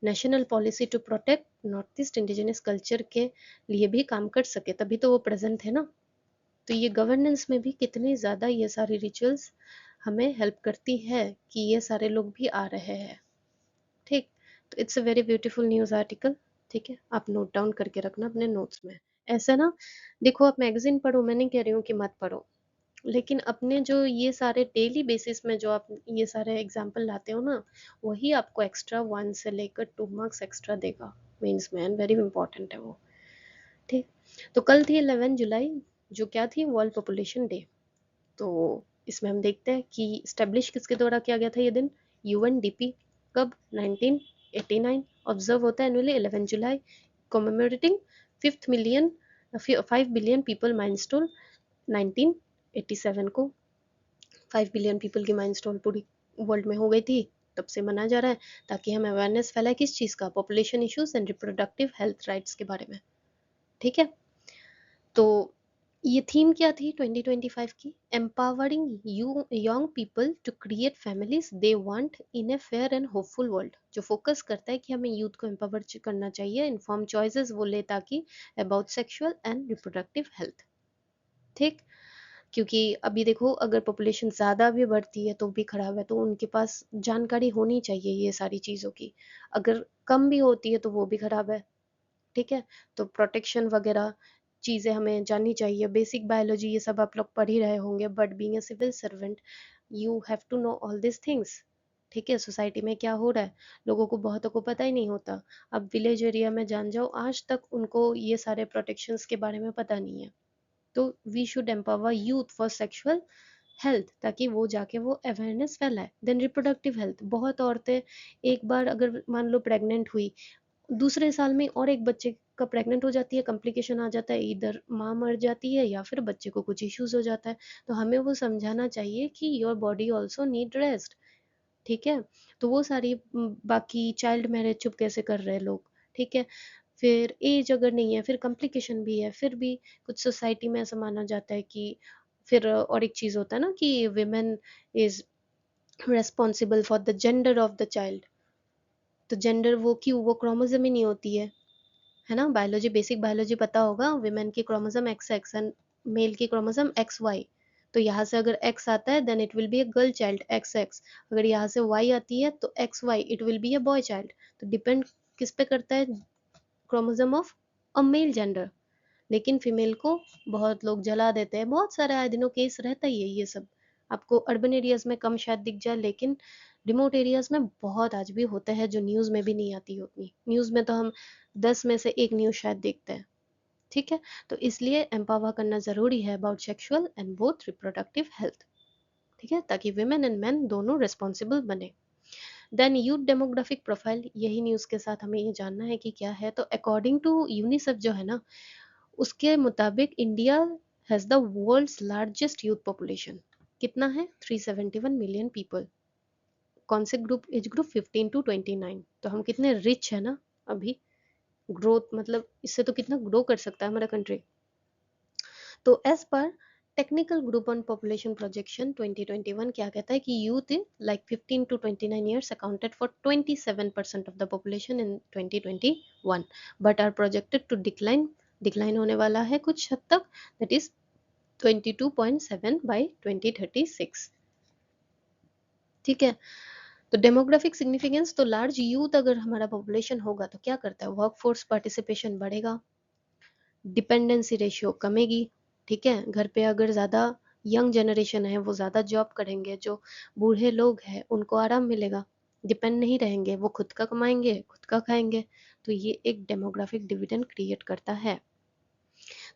national policy to protect north east indigenous culture के लिए भी काम कर सके, तभी तो वो प्रेजेंट है ना। तो ये गवर्नेंस में भी कितनी ज़्यादा ये सारी रिचुअल्स हमें हेल्प करती है कि ये सारे लोग भी आ रहे हैं, ठीक। तो it's a very beautiful news article, ठीक है, आप नोट डाउन करके रखना अपने नोट्स में। ऐसा ना, देखो आप मैगजीन पढ़ो, मैं नहीं कह रही हूँ कि मत पढ़ो, लेकिन अपने जो ये सारे डेली बेसिस में जो आप ये सारे एग्जाम्पल लाते हो ना, वही आपको एक्स्ट्रा 1 से लेकर 2 मार्क्स एक्स्ट्रा देगा मेंस में, एंड वेरी इंपॉर्टेंट है वो, ठीक। तो कल थी 11 जुलाई, जो क्या थी, वर्ल्ड पॉपुलेशन डे। तो इसमें हम देखते हैं कि स्टेब्लिश किसके द्वारा किया गया था ये दिन, UNDP, कब, 1989, ऑब्जर्व होता है एनुअली 11 जुलाई, कॉमेमोरेटिंग 5th million 5 billion people milestone 1987 को। 5 बिलियन पीपल की माइलस्टोन पूरी वर्ल्ड में हो गई थी, तब से मनाया जा रहा है, ताकि हमें अवेयरनेस फैलाए किस चीज़ का, population issues and reproductive health rights के बारे में, ठीक है। तो ये थीम क्या थी 2025 की, empowering you young people to create families they want in a fair and hopeful world, जो फोकस करता है कि हमें यूथ को एम्पावर करना चाहिए, इन्फॉर्म चॉइसेस वो ले, ताकि about sexual and reproductive health, ठीक। क्योंकि अभी देखो अगर पॉपुलेशन ज़्यादा भी बढ़ती है तो भी खराब है, तो उनके पास जानकारी होनी चाहिए ये सारी चीज़ों की, अगर कम भी होती है तो वो भी खराब है, ठीक है। तो प्रोटेक्शन वगैरह चीज़ें हमें जाननी चाहिए, बेसिक बायोलॉजी ये सब आप लोग पढ़ ही रहे होंगे, but being a civil servant you have to know all this things, ठीक है, सोसाइटी में क्या हो रहा है, लोगों को बहुतों को पता ही नहीं होता। अब विलेज एरिया में जान जाओ, आज तक उनको ये सारे प्रोटेक्शंस के बारे में पता नहीं है। तो we should empower youth for sexual health, ताकि वो जाके वो अवेयरनेस फैलाए। देन रिप्रोडक्टिव हेल्थ, बहुत औरतें एक बार अगर मान लो प्रेग्नेंट हुई, दूसरे साल में और एक बच्चे का प्रेग्नेंट हो जाती है, कॉम्प्लिकेशन आ जाता है, इधर माँ मर जाती है या फिर बच्चे को कुछ इश्यूज हो जाता है। तो हमें वो समझाना चाहिए कि your body also need rest. ठीक है, तो वो सारी बाकी चाइल्ड मैरिज चुप कैसे कर रहे हैं लोग। ठीक है, फिर एज अगर नहीं है, फिर कॉम्प्लिकेशन भी है, फिर भी कुछ सोसाइटी में ऐसा माना जाता है कि फिर और एक चीज होता है ना कि women is responsible for the gender of the child. तो जेंडर वो क्यों, वो क्रोमोसोम ही नहीं होती है ना। बायोलॉजी, बेसिक बायोलॉजी पता होगा, विमेन की chromosome X X and male की क्रोमोसोम एक्स वाई। तो यहाँ से अगर एक्स आता है then it will be a girl child X X, अगर यहाँ से वाई आती है तो X Y it will be a boy child. तो डिपेंड किस पे करता है, chromosome of a male gender. लेकिन फीमेल को बहुत लोग जला देते हैं, बहुत सारे आए दिनों केस रहता ही है ये सब। आपको अर्बन एरियाज में कम शायद दिख जाए, लेकिन रिमोट एरियाज में बहुत आज भी होते हैं जो न्यूज में भी नहीं आती होती। न्यूज में तो हम 10 में से एक न्यूज शायद देखते हैं। ठीक है, तो इसलिए एम्पावर करना जरूरी है about sexual and both reproductive health. ठीक है, ताकि वुमेन एंड मेन दोनों रिस्पॉन्सिबल बने। देन यूथ डेमोग्राफिक प्रोफाइल, यही न्यूज के साथ हमें ये जानना है कि क्या है। तो अकॉर्डिंग टू यूनिसेफ जो है ना, उसके मुताबिक India has the world's largest youth population. कितना है, 371 मिलियन पीपल। कौन से ग्रुप, एज ग्रुप 15 टू 29। तो हम कितने रिच है ना अभी। ग्रोथ मतलब इससे तो कितना ग्रो कर सकता है हमारा कंट्री। तो as per technical group on population projection 2021 क्या कहता है कि youth in like 15 to 29 years accounted for 27% of the population in 2021, but are projected to decline होने वाला है कुछ हद तक, दैट इज 22.7 बाई 2036। ठीक है, तो डेमोग्राफिक सिग्निफिकेंस, तो लार्ज यूथ अगर हमारा पॉपुलेशन होगा तो क्या करता है, वर्कफोर्स पार्टिसिपेशन बढ़ेगा, डिपेंडेंसी रेशियो कमेगी। ठीक है, घर पे अगर ज़्यादा यंग जनरेशन है वो ज़्यादा जॉब करेंगे, जो बूढ़े लोग हैं उनको आराम मिलेगा, डिपेंड नहीं रहेंगे, वो खुद का कमाएंगे खुद का खाएंगे। तो ये एक डेमोग्राफिक डिविडेंड क्रिएट करता है।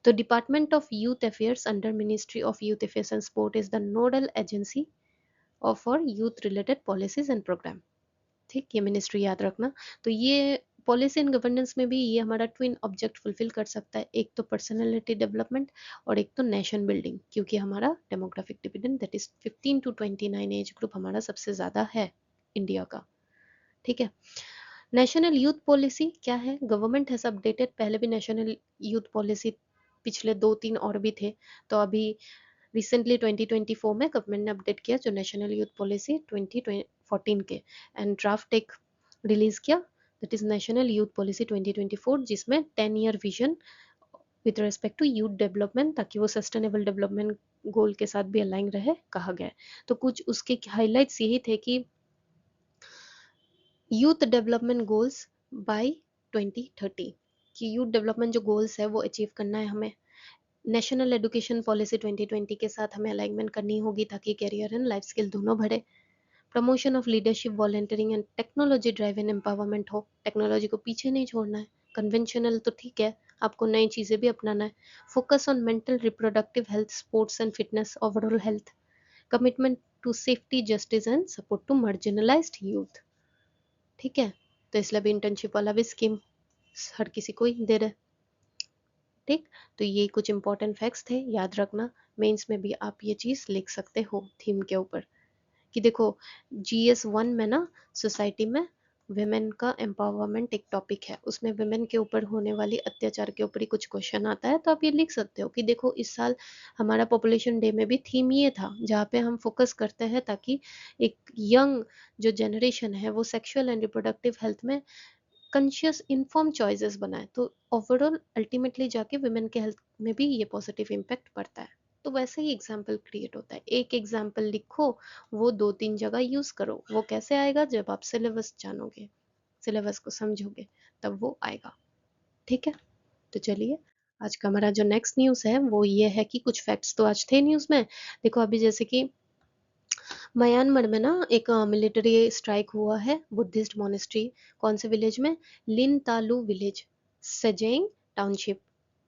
तो department of youth affairs under ministry of youth affairs and sport is the nodal agency of for youth related policies and program. ठीक, ये मिनिस्ट्री याद रखना। तो ये पॉलिसी एंड गवर्नेंस में भी ये हमारा ट्विन ऑब्जेक्ट फुलफिल कर सकता है, एक तो पर्सनालिटी डेवलपमेंट और एक तो नेशन बिल्डिंग, क्योंकि हमारा demographic dividend that is 15 to 29 age group हमारा सबसे ज्यादा है इंडिया का। ठीक है, नेशनल यूथ पॉलिसी क्या है, गवर्नमेंट हैज अपडेटेड, पहले भी नेशनल यूथ पॉलिसी पिछले 2-3 और भी थे। तो अभी रिसेंटली 2024 में गवर्नमेंट ने अपडेट किया जो नेशनल यूथ पॉलिसी 2014 के, एंड ड्राफ्ट एक रिलीज किया, that is national youth policy 2024, जिसमें 10 year vision with respect to youth development, ताकि वो सस्टेनेबल डेवलपमेंट गोल के साथ भी अलाइन रहे, कहा गया है। तो कुछ उसके हाइलाइट्स यही थे कि यूथ डेवलपमेंट गोल्स बाय 2030, कि यूथ डेवलपमेंट जो गोल्स है वो अचीव करना है हमें। नेशनल एजुकेशन पॉलिसी 2020 के साथ हमें अलाइनमेंट करनी होगी ताकि करियर एंड लाइफ स्किल दोनों बढ़े। Promotion of leadership, volunteering and technology driven empowerment हो, टेक्नोलॉजी को पीछे नहीं छोड़ना है। कन्वेंशनल तो ठीक है, आपको नई चीज़ें भी अपनाना है। Focus on mental reproductive health, sports and fitness, overall health. Commitment to safety, justice and support to marginalised youth. ठीक है, तो इसलिए भी इंटर्नशिप वाला भी स्कीम हर किसी को ही दे रहे। ठीक, तो ये कुछ इंपॉर्टेंट फैक्ट्स थे, याद रखना। मेंस में भी आप ये चीज़ लिख सकते हो थीम के ऊपर, कि देखो GS1 में ना सोसाइटी में वुमेन का एम्पावरमेंट एक टॉपिक है, उसमें वुमेन के ऊपर होने वाली अत्याचार के ऊपर ही कुछ क्वेश्चन आता है। तो आप ये लिख सकते हो कि देखो इस साल हमारा पॉपुलेशन डे में भी थीम ये था, जहाँ पे हम फोकस करते हैं ताकि एक यंग जो जनरेशन है वो सेक्सुअल एंड रिप्रोडक्टिव हेल्थ में कॉन्शियस इन्फॉर्म चॉइसेस बनाए। तो ओवरऑल अल्टीमेटली जाके वुमेन के हेल्थ में भी ये पॉजिटिव इम्पैक्ट पड़ता है। तो वैसे ही एग्जाम्पल क्रिएट होता है, एक एग्जाम्पल लिखो, वो 2-3 जगह यूज करो। वो कैसे आएगा, जब आप सिलेबस जानोगे, सिलेबस को समझोगे, तब वो आएगा। ठीक है, तो चलिए, आज का हमारा जो नेक्स्ट न्यूज़ है वो ये है कि कुछ फैक्ट्स तो आज थे न्यूज़ में। देखो अभी जैसे कि म्यांमार में ना एक मिलिट्री स्ट्राइक हुआ है बुद्धिस्ट मोनेस्ट्री, कौन से विलेज में, लिन तालु विलेज, सजेंग टाउनशिप,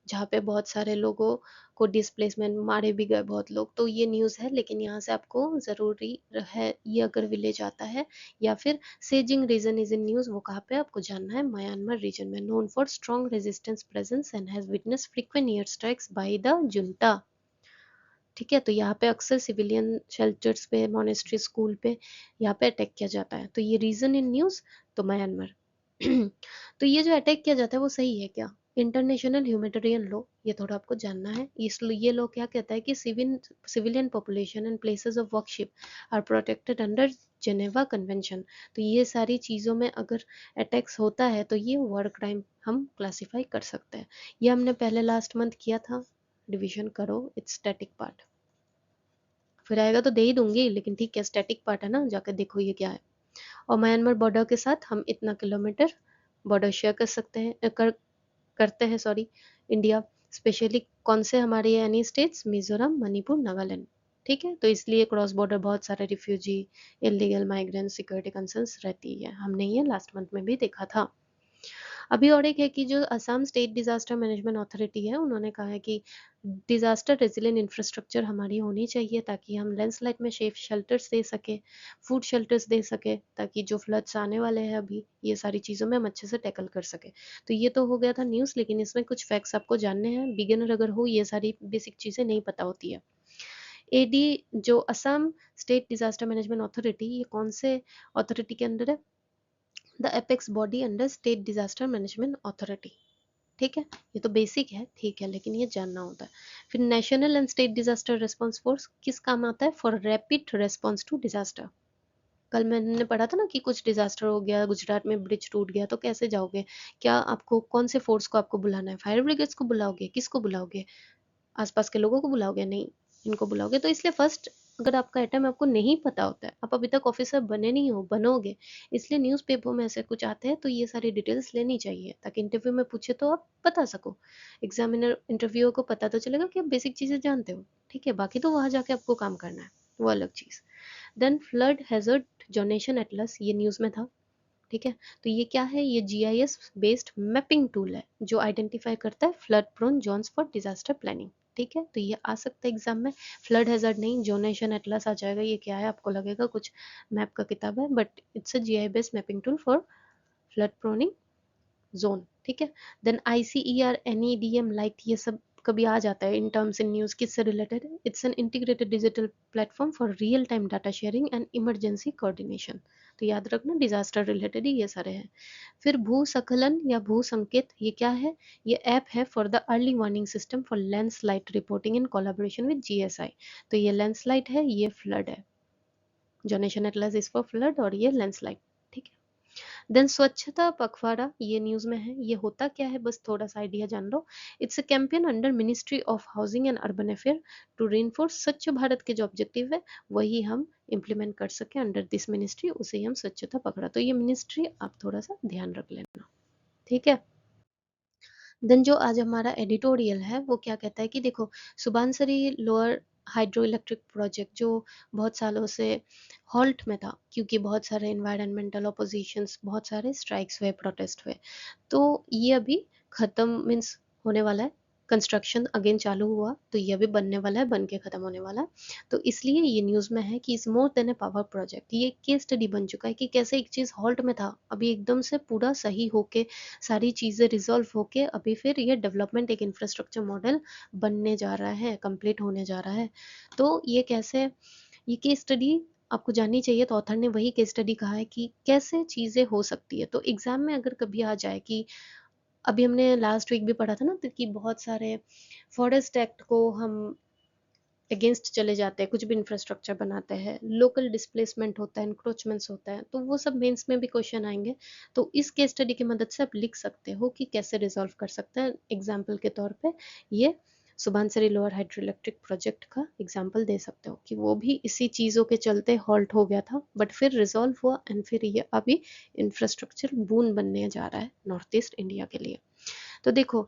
जहाँ पे बहुत सारे लोगों को डिस्प्लेसमेंट, मारे भी गए बहुत लोग। तो ये न्यूज़ है, लेकिन यहाँ से आपको ज़रूरी है ये अगर विलेज आता है या फिर सेजिंग रीजन इज इन न्यूज़, वो कहाँ पे आपको जानना है, म्यांमार रीजन में, known for strong resistance presence and has witness frequent air strikes by the junta. ठीक है, तो यहाँ पे अक्सर सिविलियन शेल्टर्स पे, मोनेस्ट्री, स्कूल पे यहाँ पे अटैक किया जाता है। तो ये रीजन इन न्यूज़, तो म्यांमार। तो ये जो अटैक किया जाता है वो सही है क्या? इंटरनेशनल ह्यूमैनिटेरियन लॉ, ये थोड़ा आपको जानना है। ये लॉ क्या कहता है कि civilian population and places of worship are protected under Geneva convention. तो ये सारी चीज़ों में अगर अटैक्स होता है तो ये वॉर क्राइम हम क्लासिफाई कर सकते हैं। ये हमने पहले लास्ट मंथ किया था, डिवीजन करो, इट्स स्टैटिक पार्ट। फिर आएगा तो दे ही दूंगी, लेकिन ठीक है, स्टैटिक पार्ट है ना, जाकर देखो ये क्या है। और म्यांमार बॉर्डर के साथ हम इतना किलोमीटर बॉर्डर शेयर कर सकते हैं, करते हैं, सॉरी, इंडिया। स्पेशली कौन से हमारे यानी स्टेट्स, मिजोरम, मणिपुर, नागालैंड। ठीक है, तो इसलिए क्रॉस बॉर्डर बहुत सारे refugee, illegal migrant, security concerns रहती है। हमने ये लास्ट मंथ में भी देखा था। अभी और एक है कि जो Assam state disaster management authority है, उन्होंने कहा है कि डिजास्टर रेजिलिएंट इंफ्रास्ट्रक्चर हमारी होनी चाहिए ताकि हम लैंडस्लाइड में सेफ शेल्टर्स दे सके, फूड शेल्टर्स दे सके, ताकि जो फ्लड्स आने वाले हैं अभी, ये सारी चीज़ों में हम अच्छे से टैकल कर सके। तो ये तो हो गया था न्यूज़, लेकिन इसमें कुछ फैक्ट्स आपको जानने हैं। बिगिनर अगर हो, ये सारी बेसिक चीज़ें नहीं पता होती है। एडी, जो Assam state disaster management authority, ये कौन से अथॉरिटी के अंदर है? The apex body under state disaster management authority. ठीक है, ये तो बेसिक है, ठीक है, लेकिन ये जानना होता है। फिर national and state disaster response force किस काम आता है? For rapid response to disaster. कल मैंने पढ़ा था ना कि कुछ डिजास्टर हो गया, गुजरात में ब्रिज टूट गया, तो कैसे जाओगे? क्या आपको कौन से फोर्स को आपको बुलाना है? फायर ब्रिगेड्स को बुलाओगे? किसको बुलाओगे? आसपास के लोगों को बुलाओगे? नहीं, इनको बुलाओगे। तो इसलिए फर्स्ट, अगर आपका आइटम आपको नहीं पता होता है, आप अभी तक ऑफिसर बने नहीं हो, बनोगे, इसलिए न्यूज़पेपर में ऐसे कुछ आते हैं, तो ये सारी डिटेल्स लेनी चाहिए ताकि इंटरव्यू में पूछे तो आप बता सको। एग्जामिनर इंटरव्यूअर को पता तो चलेगा कि आप बेसिक चीज़ें जानते हो। ठीक है, बाकी तो वहाँ जाके आपको काम करना है, वो अलग चीज़। Then flood hazard zonation atlas, ये न्यूज़ में था। ठीक है, तो ये क्या है? ये जीआईएस बेस्ड मैपिंग टूल है जो आइडेंटिफाई करता है flood prone zones for disaster planning. ठीक है, तो ये आ सकता है एग्जाम में। फ्लड हैजर्ड नहीं, जोनेशन एटलस आ जाएगा। ये क्या है? आपको लगेगा कुछ मैप का किताब है, but it's a GI based mapping tool for flood proning zone. ठीक है, देन आईसीईआर, एनईडीएम लाइट, ये सब कभी आ जाता है इन टर्म्स इन न्यूज़, किससे रिलेटेड है? It's an integrated digital platform for real time data sharing and emergency coordination. तो याद रखना, डिजास्टर रिलेटेड ही ये सारे हैं। फिर भू सकलन या भू संकेत, ये क्या है? ये ऐप है for the early warning system for landslide reporting in collaboration with GSI. तो ये लैंडस्लाइड है, ये फ्लड है। Zonation Atlas is for flood और ये लैंडस्लाइड। ठीक है, देन स्वच्छता पखवाड़ा, ये न्यूज में है। ये होता क्या है, बस थोड़ा सा आइडिया जान लो। It's a campaign under ministry of housing and urban affair to reinforce Swachh Bharat के जो ऑब्जेक्टिव है वही हम इम्प्लीमेंट कर सके अंडर दिस मिनिस्ट्री, उसे ही हम स्वच्छता पखवाड़ा। तो ये मिनिस्ट्री आप थोड़ा सा ध्यान रख लेना। ठीक है, देन जो आज हमारा एडिटोरियल है वो क्या कहता है कि देखो, सुबानसरी लोअर हाइड्रो इलेक्ट्रिक प्रोजेक्ट जो बहुत सालों से हॉल्ट में था, क्योंकि बहुत सारे इन्वायरमेंटल अपोजिशंस, बहुत सारे स्ट्राइक्स हुए, प्रोटेस्ट हुए, तो ये अभी खत्म, मीन्स होने वाला है। कंस्ट्रक्शन अगेन चालू हुआ, तो ये अभी बनने वाला है, बन के खत्म होने वाला है। तो इसलिए ये न्यूज़ में है कि is more than A power project. ये केस स्टडी बन चुका है कि कैसे एक चीज़ हॉल्ट में था, अभी एकदम से पूरा सही होके, सारी चीज़ें रिजॉल्व होके अभी फिर ये डेवलपमेंट एक इंफ्रास्ट्रक्चर मॉडल बनने जा रहा है, कंप्लीट होने जा रहा है। तो ये कैसे, ये केस स्टडी आपको जाननी चाहिए। तो ऑथर ने वही केस स्टडी कहा है कि कैसे चीज़ें हो सकती है। तो एग्जाम में अगर कभी आ जाए कि अभी हमने लास्ट वीक भी पढ़ा था ना, तो कि बहुत सारे फॉरेस्ट एक्ट को हम अगेंस्ट चले जाते हैं, कुछ भी इंफ्रास्ट्रक्चर बनाते हैं, लोकल डिस्प्लेसमेंट होता है, इंक्रोचमेंट्स होता है, तो वो सब मेंस में भी क्वेश्चन आएंगे। तो इस केस स्टडी की मदद से आप लिख सकते हो कि कैसे रिजॉल्व कर सकते हैं। एग्जाम्पल के तौर पे ये Subansiri lower hydro electric project का एग्जाम्पल दे सकते हो कि वो भी इसी चीज़ों के चलते हॉल्ट हो गया था, बट फिर रिजॉल्व हुआ एंड फिर ये अभी इंफ्रास्ट्रक्चर बून बनने जा रहा है नॉर्थ ईस्ट इंडिया के लिए। तो देखो,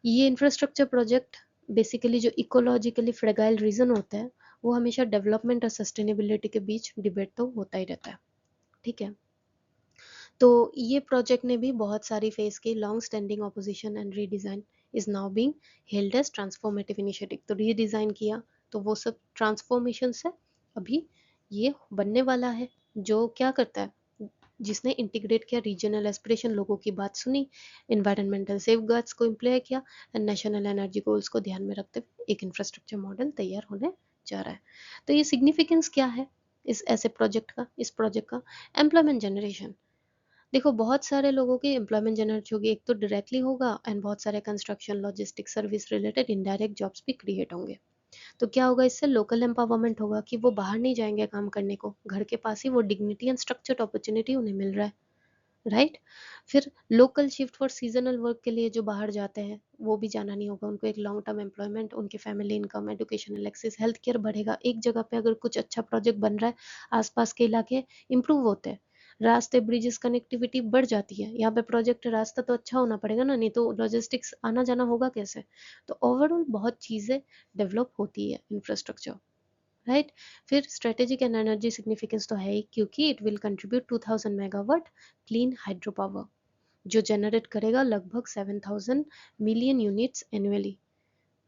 ये इंफ्रास्ट्रक्चर प्रोजेक्ट बेसिकली जो इकोलॉजिकली फ्रेगाइल रीजन होता है वो हमेशा डेवलपमेंट और सस्टेनेबिलिटी के बीच डिबेट तो होता ही रहता है, ठीक है। तो ये प्रोजेक्ट ने भी बहुत सारी फेस की long standing opposition and redesign is now being held as transformative initiative. तो रीडिज़ाइन किया तो वो सब ट्रांसफॉर्मेशन से अभी ये बनने वाला है, जो क्या करता है, जिसने इंटीग्रेट किया रीजनल एस्पिरेशन, लोगों की बात सुनी, इन्वायरमेंटल सेफगार्ड्स को इम्प्लॉय किया एंड नेशनल एनर्जी गोल्स को ध्यान में रखते हुए एक इंफ्रास्ट्रक्चर मॉडल तैयार होने जा रहा है। तो ये सिग्निफिकेंस क्या है इस ऐसे प्रोजेक्ट का, इस प्रोजेक्ट का? Employment generation. देखो बहुत सारे लोगों की एम्प्लॉयमेंट जनरेट होगी, एक तो डायरेक्टली होगा एंड बहुत सारे construction logistic service related indirect jobs भी क्रिएट होंगे। तो क्या होगा इससे? लोकल एम्पावरमेंट होगा कि वो बाहर नहीं जाएंगे काम करने को, घर के पास ही वो डिग्निटी एंड स्ट्रक्चर्ड अपॉर्चुनिटी उन्हें मिल रहा है, राइट। फिर local shift for seasonal work के लिए जो बाहर जाते हैं वो भी जाना नहीं होगा, उनको एक लॉन्ग टर्म एम्प्लॉयमेंट, उनके family income, educational access, health care बढ़ेगा। एक जगह पे अगर कुछ अच्छा प्रोजेक्ट बन रहा है, आसपास के इलाके इंप्रूव होते हैं, रास्ते, ब्रिजेस, कनेक्टिविटी बढ़ जाती है। यहाँ पे प्रोजेक्ट रास्ता तो अच्छा होना पड़ेगा ना, नहीं तो लॉजिस्टिक्स आना जाना होगा कैसे? तो ओवरऑल बहुत चीज़ें डेवलप होती है इंफ्रास्ट्रक्चर, राइट। फिर स्ट्रेटेजिक एंड एनर्जी सिग्निफिकेंस तो है ही, क्योंकि it will contribute 2000 megawatt clean hydro power, जो जनरेट करेगा लगभग 7000 मिलियन यूनिट्स एनुअली,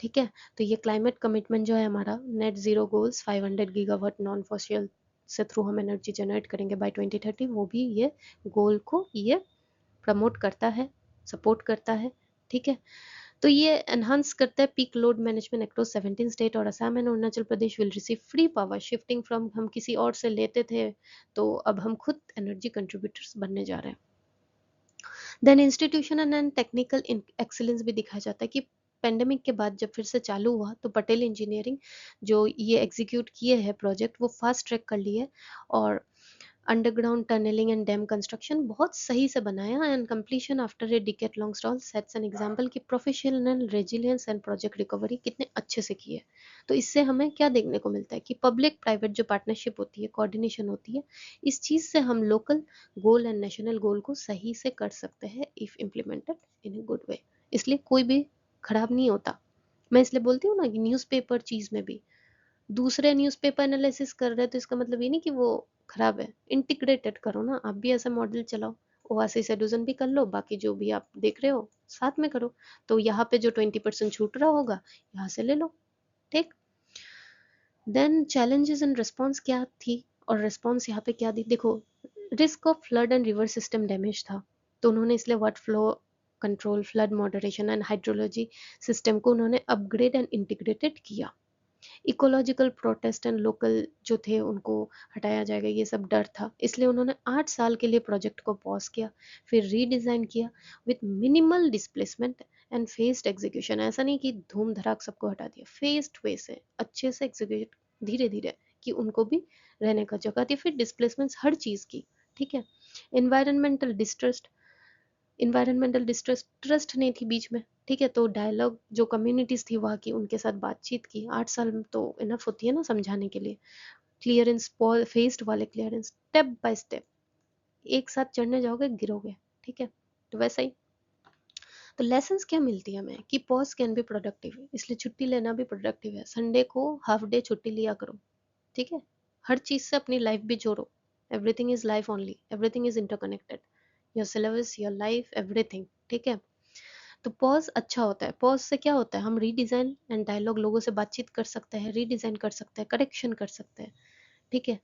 ठीक है। तो ये क्लाइमेट कमिटमेंट जो है हमारा, net zero goals 500 gigawatt non fossil से थ्रू हम एनर्जी जनरेट करेंगे बाय 2030, वो भी ये गोल को ये प्रमोट करता है, सपोर्ट करता है, ठीक है। तो ये एनहांस करता है peak load management across 17 state, और Assam and Arunachal Pradesh will receive free power shifting from, हम किसी और से लेते थे तो अब हम खुद एनर्जी कंट्रीब्यूटर्स बनने जा रहे हैं। Then institutional and technical excellence भी दिखाया जाता है कि पेंडेमिक के बाद जब फिर से चालू हुआ तो पटेल इंजीनियरिंग जो ये एग्जीक्यूट किए हैं प्रोजेक्ट, वो फास्ट ट्रैक कर लिए और underground tunnelling and dam construction बहुत सही से बनाया and completion after a decade long stall sets an example कि professional resilience and project recovery कितने अच्छे से की है। तो इससे हमें क्या देखने को मिलता है कि पब्लिक प्राइवेट जो पार्टनरशिप होती है, कोऑर्डिनेशन होती है, इस चीज़ से हम लोकल गोल एंड नेशनल गोल को सही से कर सकते हैं if implemented in a good way. इसलिए कोई भी खराब नहीं होता। मैं इसलिए बोलती हूँ ना कि न्यूज़पेपर चीज़ में भी दूसरे न्यूज़पेपर एनालिसिस कर रहे हैं तो इसका मतलब ये नहीं कि वो खराब है। इंटीग्रेटेड करो ना, आप भी ऐसा मॉडल चलाओ, ओएसिस एडोजन भी कर लो, बाकी जो भी आप देख रहे हो साथ में करो। तो यहाँ पे जो 20% छूट रहा होगा यहाँ से ले लो, ठीक। देन चैलेंजेस एंड रिस्पॉन्स क्या थी, और रिस्पॉन्स यहाँ पे क्या दी? देखो risk of flood and river system damage था, तो उन्होंने इसलिए water flow control, flood moderation and hydrology system को उन्होंने अपग्रेड एंड इंटीग्रेटेड किया। इकोलॉजिकल प्रोटेस्ट एंड लोकल जो थे उनको हटाया जाएगा, ये सब डर था, इसलिए उन्होंने 8 साल के लिए प्रोजेक्ट को पॉज किया, फिर रीडिज़ाइन किया with minimal displacement and faced execution. ऐसा नहीं कि धूम धड़ाक सबको हटा दिया, फेस्ड वे से अच्छे से एग्जीक्यूट, धीरे धीरे, कि उनको भी रहने का जगह दी, फिर डिस्प्लेसमेंट्स हर चीज़ की, ठीक है। Environmental distress, environmental distress, trust नहीं थी बीच में, ठीक है। तो डायलॉग जो कम्युनिटीज थी वहाँ की, उनके साथ बातचीत की, 8 साल में तो इनफ होती है ना समझाने के लिए। क्लियरेंस, फेस्ड वाले क्लियरेंस, स्टेप बाय स्टेप, एक साथ चढ़ने जाओगे गिरोगे, ठीक है। तो वैसा ही, तो लेसन्स क्या मिलती है हमें कि पॉज कैन बी प्रोडक्टिव, इसलिए छुट्टी लेना भी प्रोडक्टिव है। संडे को हाफ डे छुट्टी लिया करो, ठीक है। हर चीज से अपनी लाइफ भी जोड़ो, everything is life only, everything is interconnected, your syllabus, your life, everything, ठीक है। तो पॉज अच्छा होता है। पॉज से क्या होता है, हम रीडिज़ाइन एंड डायलॉग, लोगों से बातचीत कर सकते हैं, रीडिज़ाइन कर सकते हैं, करेक्शन कर सकते हैं, ठीक है।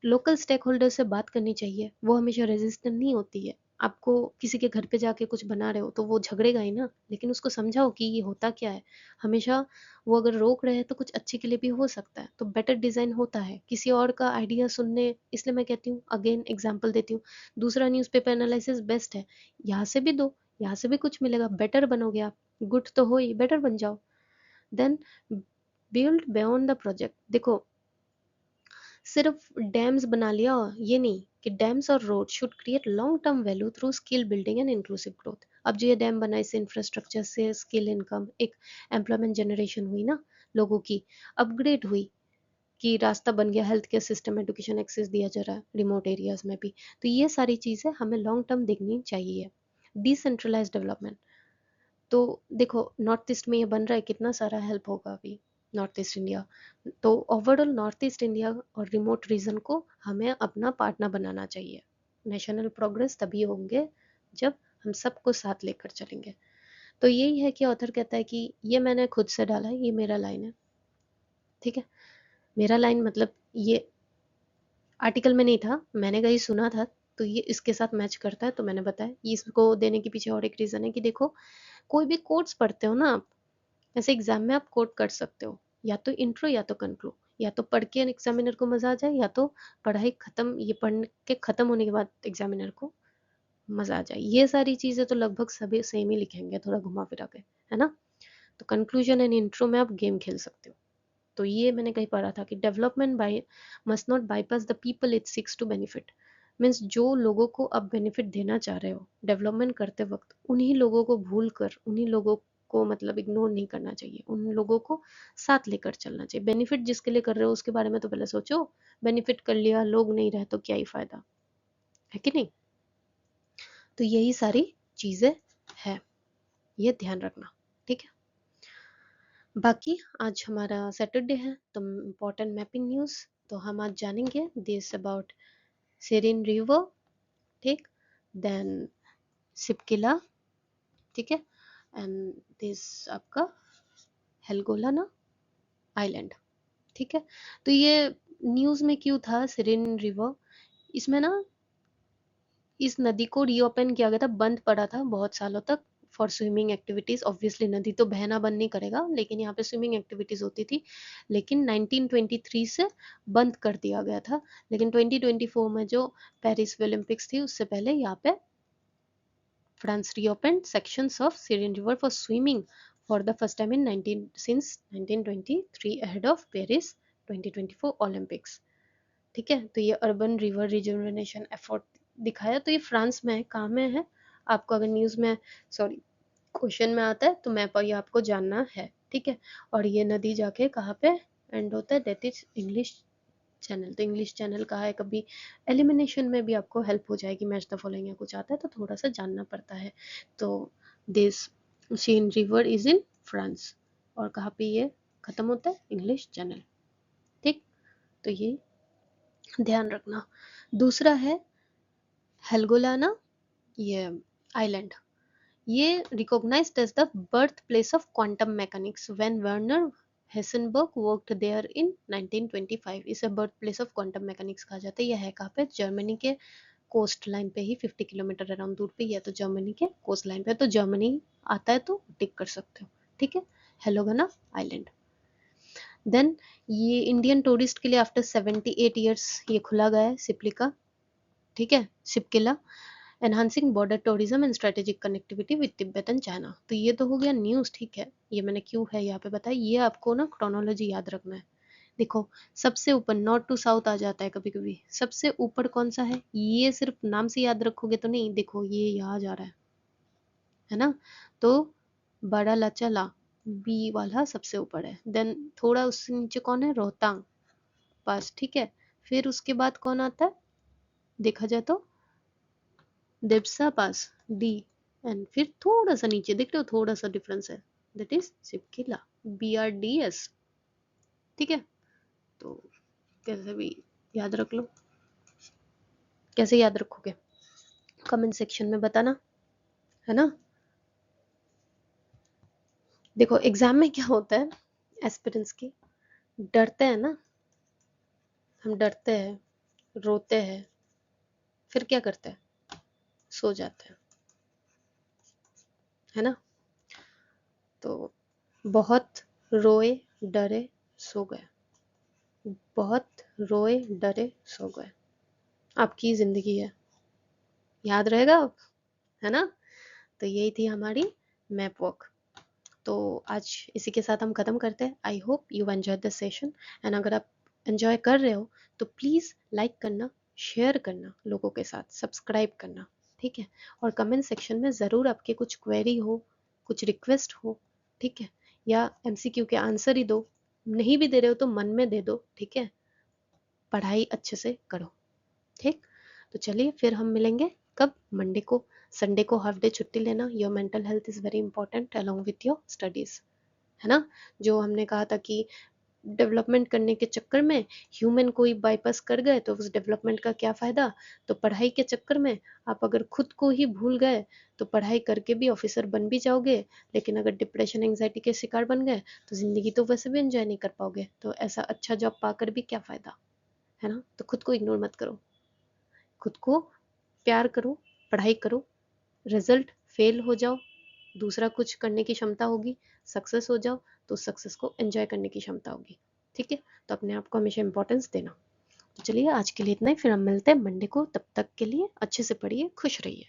लोकल स्टेक होल्डर से बात करनी चाहिए, वो हमेशा रेजिस्टेंट नहीं होती है। आपको किसी के घर पे जाके कुछ बना रहे हो तो वो झगड़ेगा ही ना, लेकिन उसको समझाओ कि ये होता क्या है। हमेशा वो अगर रोक रहे हैं तो कुछ अच्छे के लिए भी हो सकता है, तो बेटर डिजाइन होता है किसी और का आइडिया सुनने। इसलिए मैं कहती हूँ, अगेन एग्जांपल देती हूँ, दूसरा न्यूज़पेपर एनालिसिस बेस्ट है, यहाँ से भी दो, यहाँ से भी कुछ मिलेगा, बेटर बनोगे आप। गुड तो हो ही, बेटर बन जाओ। Then build beyond the project. देखो सिर्फ डैम्स बना लिया ये नहीं, कि डैम्स और road should create long term value through skill building and inclusive growth. अब जो ये डैम बना, इससे इंफ्रास्ट्रक्चर से स्किल, इनकम, एक एम्प्लॉयमेंट जनरेशन हुई ना, लोगों की अपग्रेड हुई, कि रास्ता बन गया, health care system, education access दिया जा रहा है रिमोट एरियाज में भी। तो ये सारी चीज़ें हमें लॉन्ग टर्म देखनी चाहिए। डिसेंट्रलाइज डेवलपमेंट, तो देखो नॉर्थ ईस्ट में ये बन रहा है, कितना सारा हेल्प होगा अभी, नॉर्थ ईस्ट इंडिया। तो ओवरऑल नॉर्थ ईस्ट इंडिया और रिमोट रीजन को हमें अपना पार्टनर बनाना चाहिए। नेशनल प्रोग्रेस तभी होंगे जब हम सबको साथ लेकर चलेंगे। तो यही है कि ऑथर कहता है कि ये मैंने खुद से डाला है, ये मेरा लाइन है, ठीक है। मेरा लाइन मतलब ये आर्टिकल में नहीं था, मैंने कहीं सुना था, तो ये इसके साथ मैच करता है तो मैंने बताया। इसको देने के पीछे और एक रीजन है कि देखो, कोई भी कोर्स पढ़ते हो ना आप, ऐसे एग्जाम में आप कोट कर सकते हो, या तो इंट्रो या तो कंक्लूड, या तो पढ़ के एग्जामिनर को मजा आ जाए, या तो पढ़ाई खत्म, ये पढ़ के खत्म होने के बाद एग्जामिनर को मजा आ जाए। ये सारी चीजें तो लगभग सभी सेम ही लिखेंगे, थोड़ा घुमा फिरा के, है ना। तो कंक्लूजन एंड इंट्रो में आप गेम खेल सकते हो। तो ये मैंने कहीं पढ़ा था कि development by must not bypass the people it seeks to benefit. Means जो लोगों को आप बेनिफिट देना चाह रहे हो डेवलपमेंट करते वक्त, उन्हीं लोगों को भूल कर, उन्हीं लोगों को मतलब इग्नोर नहीं करना चाहिए, उन लोगों को साथ लेकर चलना चाहिए। बेनिफिट जिसके लिए कर रहे हो उसके बारे में तो पहले सोचो। बेनिफिट कर लिया, लोग नहीं रहे तो क्या ही फायदा, है कि नहीं। तो यही सारी चीजें है, ये ध्यान रखना, ठीक है। बाकी आज हमारा सैटरडे है तो इम्पोर्टेंट मैपिंग न्यूज़, तो हम आज जानेंगे दिस अबाउट सेरिन रिवर, ठीक, देन सिपकिला, ठीक है, एंड दिस आपका हेलगोलाना आइलैंड, ठीक है। तो ये न्यूज़ में क्यों था सेरिन रिवर, इसमें ना इस नदी को रीओपन किया गया था, बंद पड़ा था बहुत सालों तक फॉर स्विमिंग एक्टिविटीज। ऑब्वियसली नदी तो बहना बंद नहीं करेगा, लेकिन यहाँ पे स्विमिंग एक्टिविटीज होती थी। लेकिन 1923 से बंद कर दिया गया था। लेकिन 2024 में जो पेरिस ओलंपिक्स थी उससे पहले यहाँ पे France reopen sections of Syrian river for swimming for the first time in 19 since 1923 ahead of Paris 2024 Olympics, ठीक है। तो ये अर्बन रिवर रिजुवनेशन एफर्ट दिखाया, तो ये फ्रांस में है, कहाँ में है, आपको अगर न्यूज़ में, सॉरी, क्वेश्चन में आता है तो मैं पर ये आपको जानना है, ठीक है। और ये नदी जाके कहाँ पे एंड होता है, दैट इज इंग्लिश चैनल। तो इंग्लिश चैनल कहाँ है, कभी एलिमिनेशन में भी आपको हेल्प हो जाएगी, मैच द फॉलोइंग या कुछ आता है तो थोड़ा सा जानना पड़ता है। तो this Seine river is in France, और कहाँ पे ये खत्म होता है, इंग्लिश चैनल, ठीक। तो ये ध्यान रखना। दूसरा है हेलगोलाना, ये आइलैंड, ये recognised as the birth place of quantum mechanics when Werner Heisenberg worked there in 1925। इसे birth place of quantum mechanics कहा जाता है। यह है कहाँ पे, जर्मनी के कोस्ट लाइन पे ही 50 किलोमीटर अराउंड दूर पे, यह तो जर्मनी के कोस्ट लाइन पे, तो जर्मनी आता है तो टिक कर सकते हो, ठीक है। हेलोगना आइलैंड। देन ये इंडियन टूरिस्ट के लिए आफ्टर 78 ईयर्स ये खुला गया है, सिप्लिका, ठीक है, Shipki La, enhancing border tourism and strategic connectivity with Tibet and China. तो ये तो हो गया न्यूज़, ठीक है। ये मैंने क्यों है यहाँ पे बताया, ये आपको ना क्रोनोलॉजी याद रखना है। देखो, सबसे ऊपर नॉर्थ टू साउथ आ जाता है कभी कभी, सबसे ऊपर कौन सा है, ये सिर्फ नाम से याद रखोगे तो नहीं, देखो ये यहाँ जा रहा है ना। तो बड़ा लचला बी वाला सबसे ऊपर है, देन थोड़ा उससे नीचे कौन है, रोहतांग पास, ठीक है। फिर उसके बाद कौन आता है, देखा जाए तो दिप्सा पास डी, एंड फिर थोड़ा सा नीचे देख रहे हो, थोड़ा सा डिफरेंस है, दैट इज सिपकिला, BRDS, ठीक है। तो कैसे भी याद रख लो, कैसे याद रखोगे कमेंट सेक्शन में बताना, है ना। देखो एग्जाम में क्या होता है, एस्पिरेंट्स की डरते हैं ना, हम डरते हैं, रोते हैं, फिर क्या करते हैं, सो जाते हैं, है ना। तो बहुत रोए डरे सो गए, बहुत रोए डरे सो गए, आपकी जिंदगी है, याद रहेगा, है ना। तो यही थी हमारी मैप वॉक। तो आज इसी के साथ हम ख़त्म करते हैं। I hope you enjoy the session, and अगर आप एंजॉय कर रहे हो तो प्लीज़ लाइक करना, शेयर करना लोगों के साथ, सब्सक्राइब करना, ठीक है। और कमेंट सेक्शन में ज़रूर आपके कुछ क्वेरी हो, कुछ रिक्वेस्ट हो, ठीक है, या MCQ के आंसर ही दो, नहीं भी दे रहे हो तो मन में दे दो, ठीक है। पढ़ाई अच्छे से करो, ठीक। तो चलिए फिर हम मिलेंगे कब, मंडे को। संडे को हाफ डे छुट्टी लेना, your mental health is very important along with your studies, है ना? जो हमने कहा था कि डेवलपमेंट करने के चक्कर में ह्यूमन को ही बाईपास कर गए तो उस डेवलपमेंट का क्या फ़ायदा? तो पढ़ाई के चक्कर में आप अगर खुद को ही भूल गए तो पढ़ाई करके भी ऑफिसर बन भी जाओगे, लेकिन अगर डिप्रेशन एंग्जाइटी के शिकार बन गए तो ज़िंदगी तो वैसे भी एंजॉय नहीं कर पाओगे। तो ऐसा अच्छा जॉब पाकर भी क्या फ़ायदा, है ना? तो खुद को इग्नोर मत करो, खुद को प्यार करो, पढ़ाई करो, रिजल्ट फेल हो जाओ, दूसरा कुछ करने की क्षमता होगी, सक्सेस हो जाओ तो सक्सेस को एंजॉय करने की क्षमता होगी। ठीक है? तो अपने आप को हमेशा इंपॉर्टेंस देना। तो चलिए आज के लिए इतना ही, फिर हम मिलते हैं मंडे को। तब तक के लिए अच्छे से पढ़िए, खुश रहिए।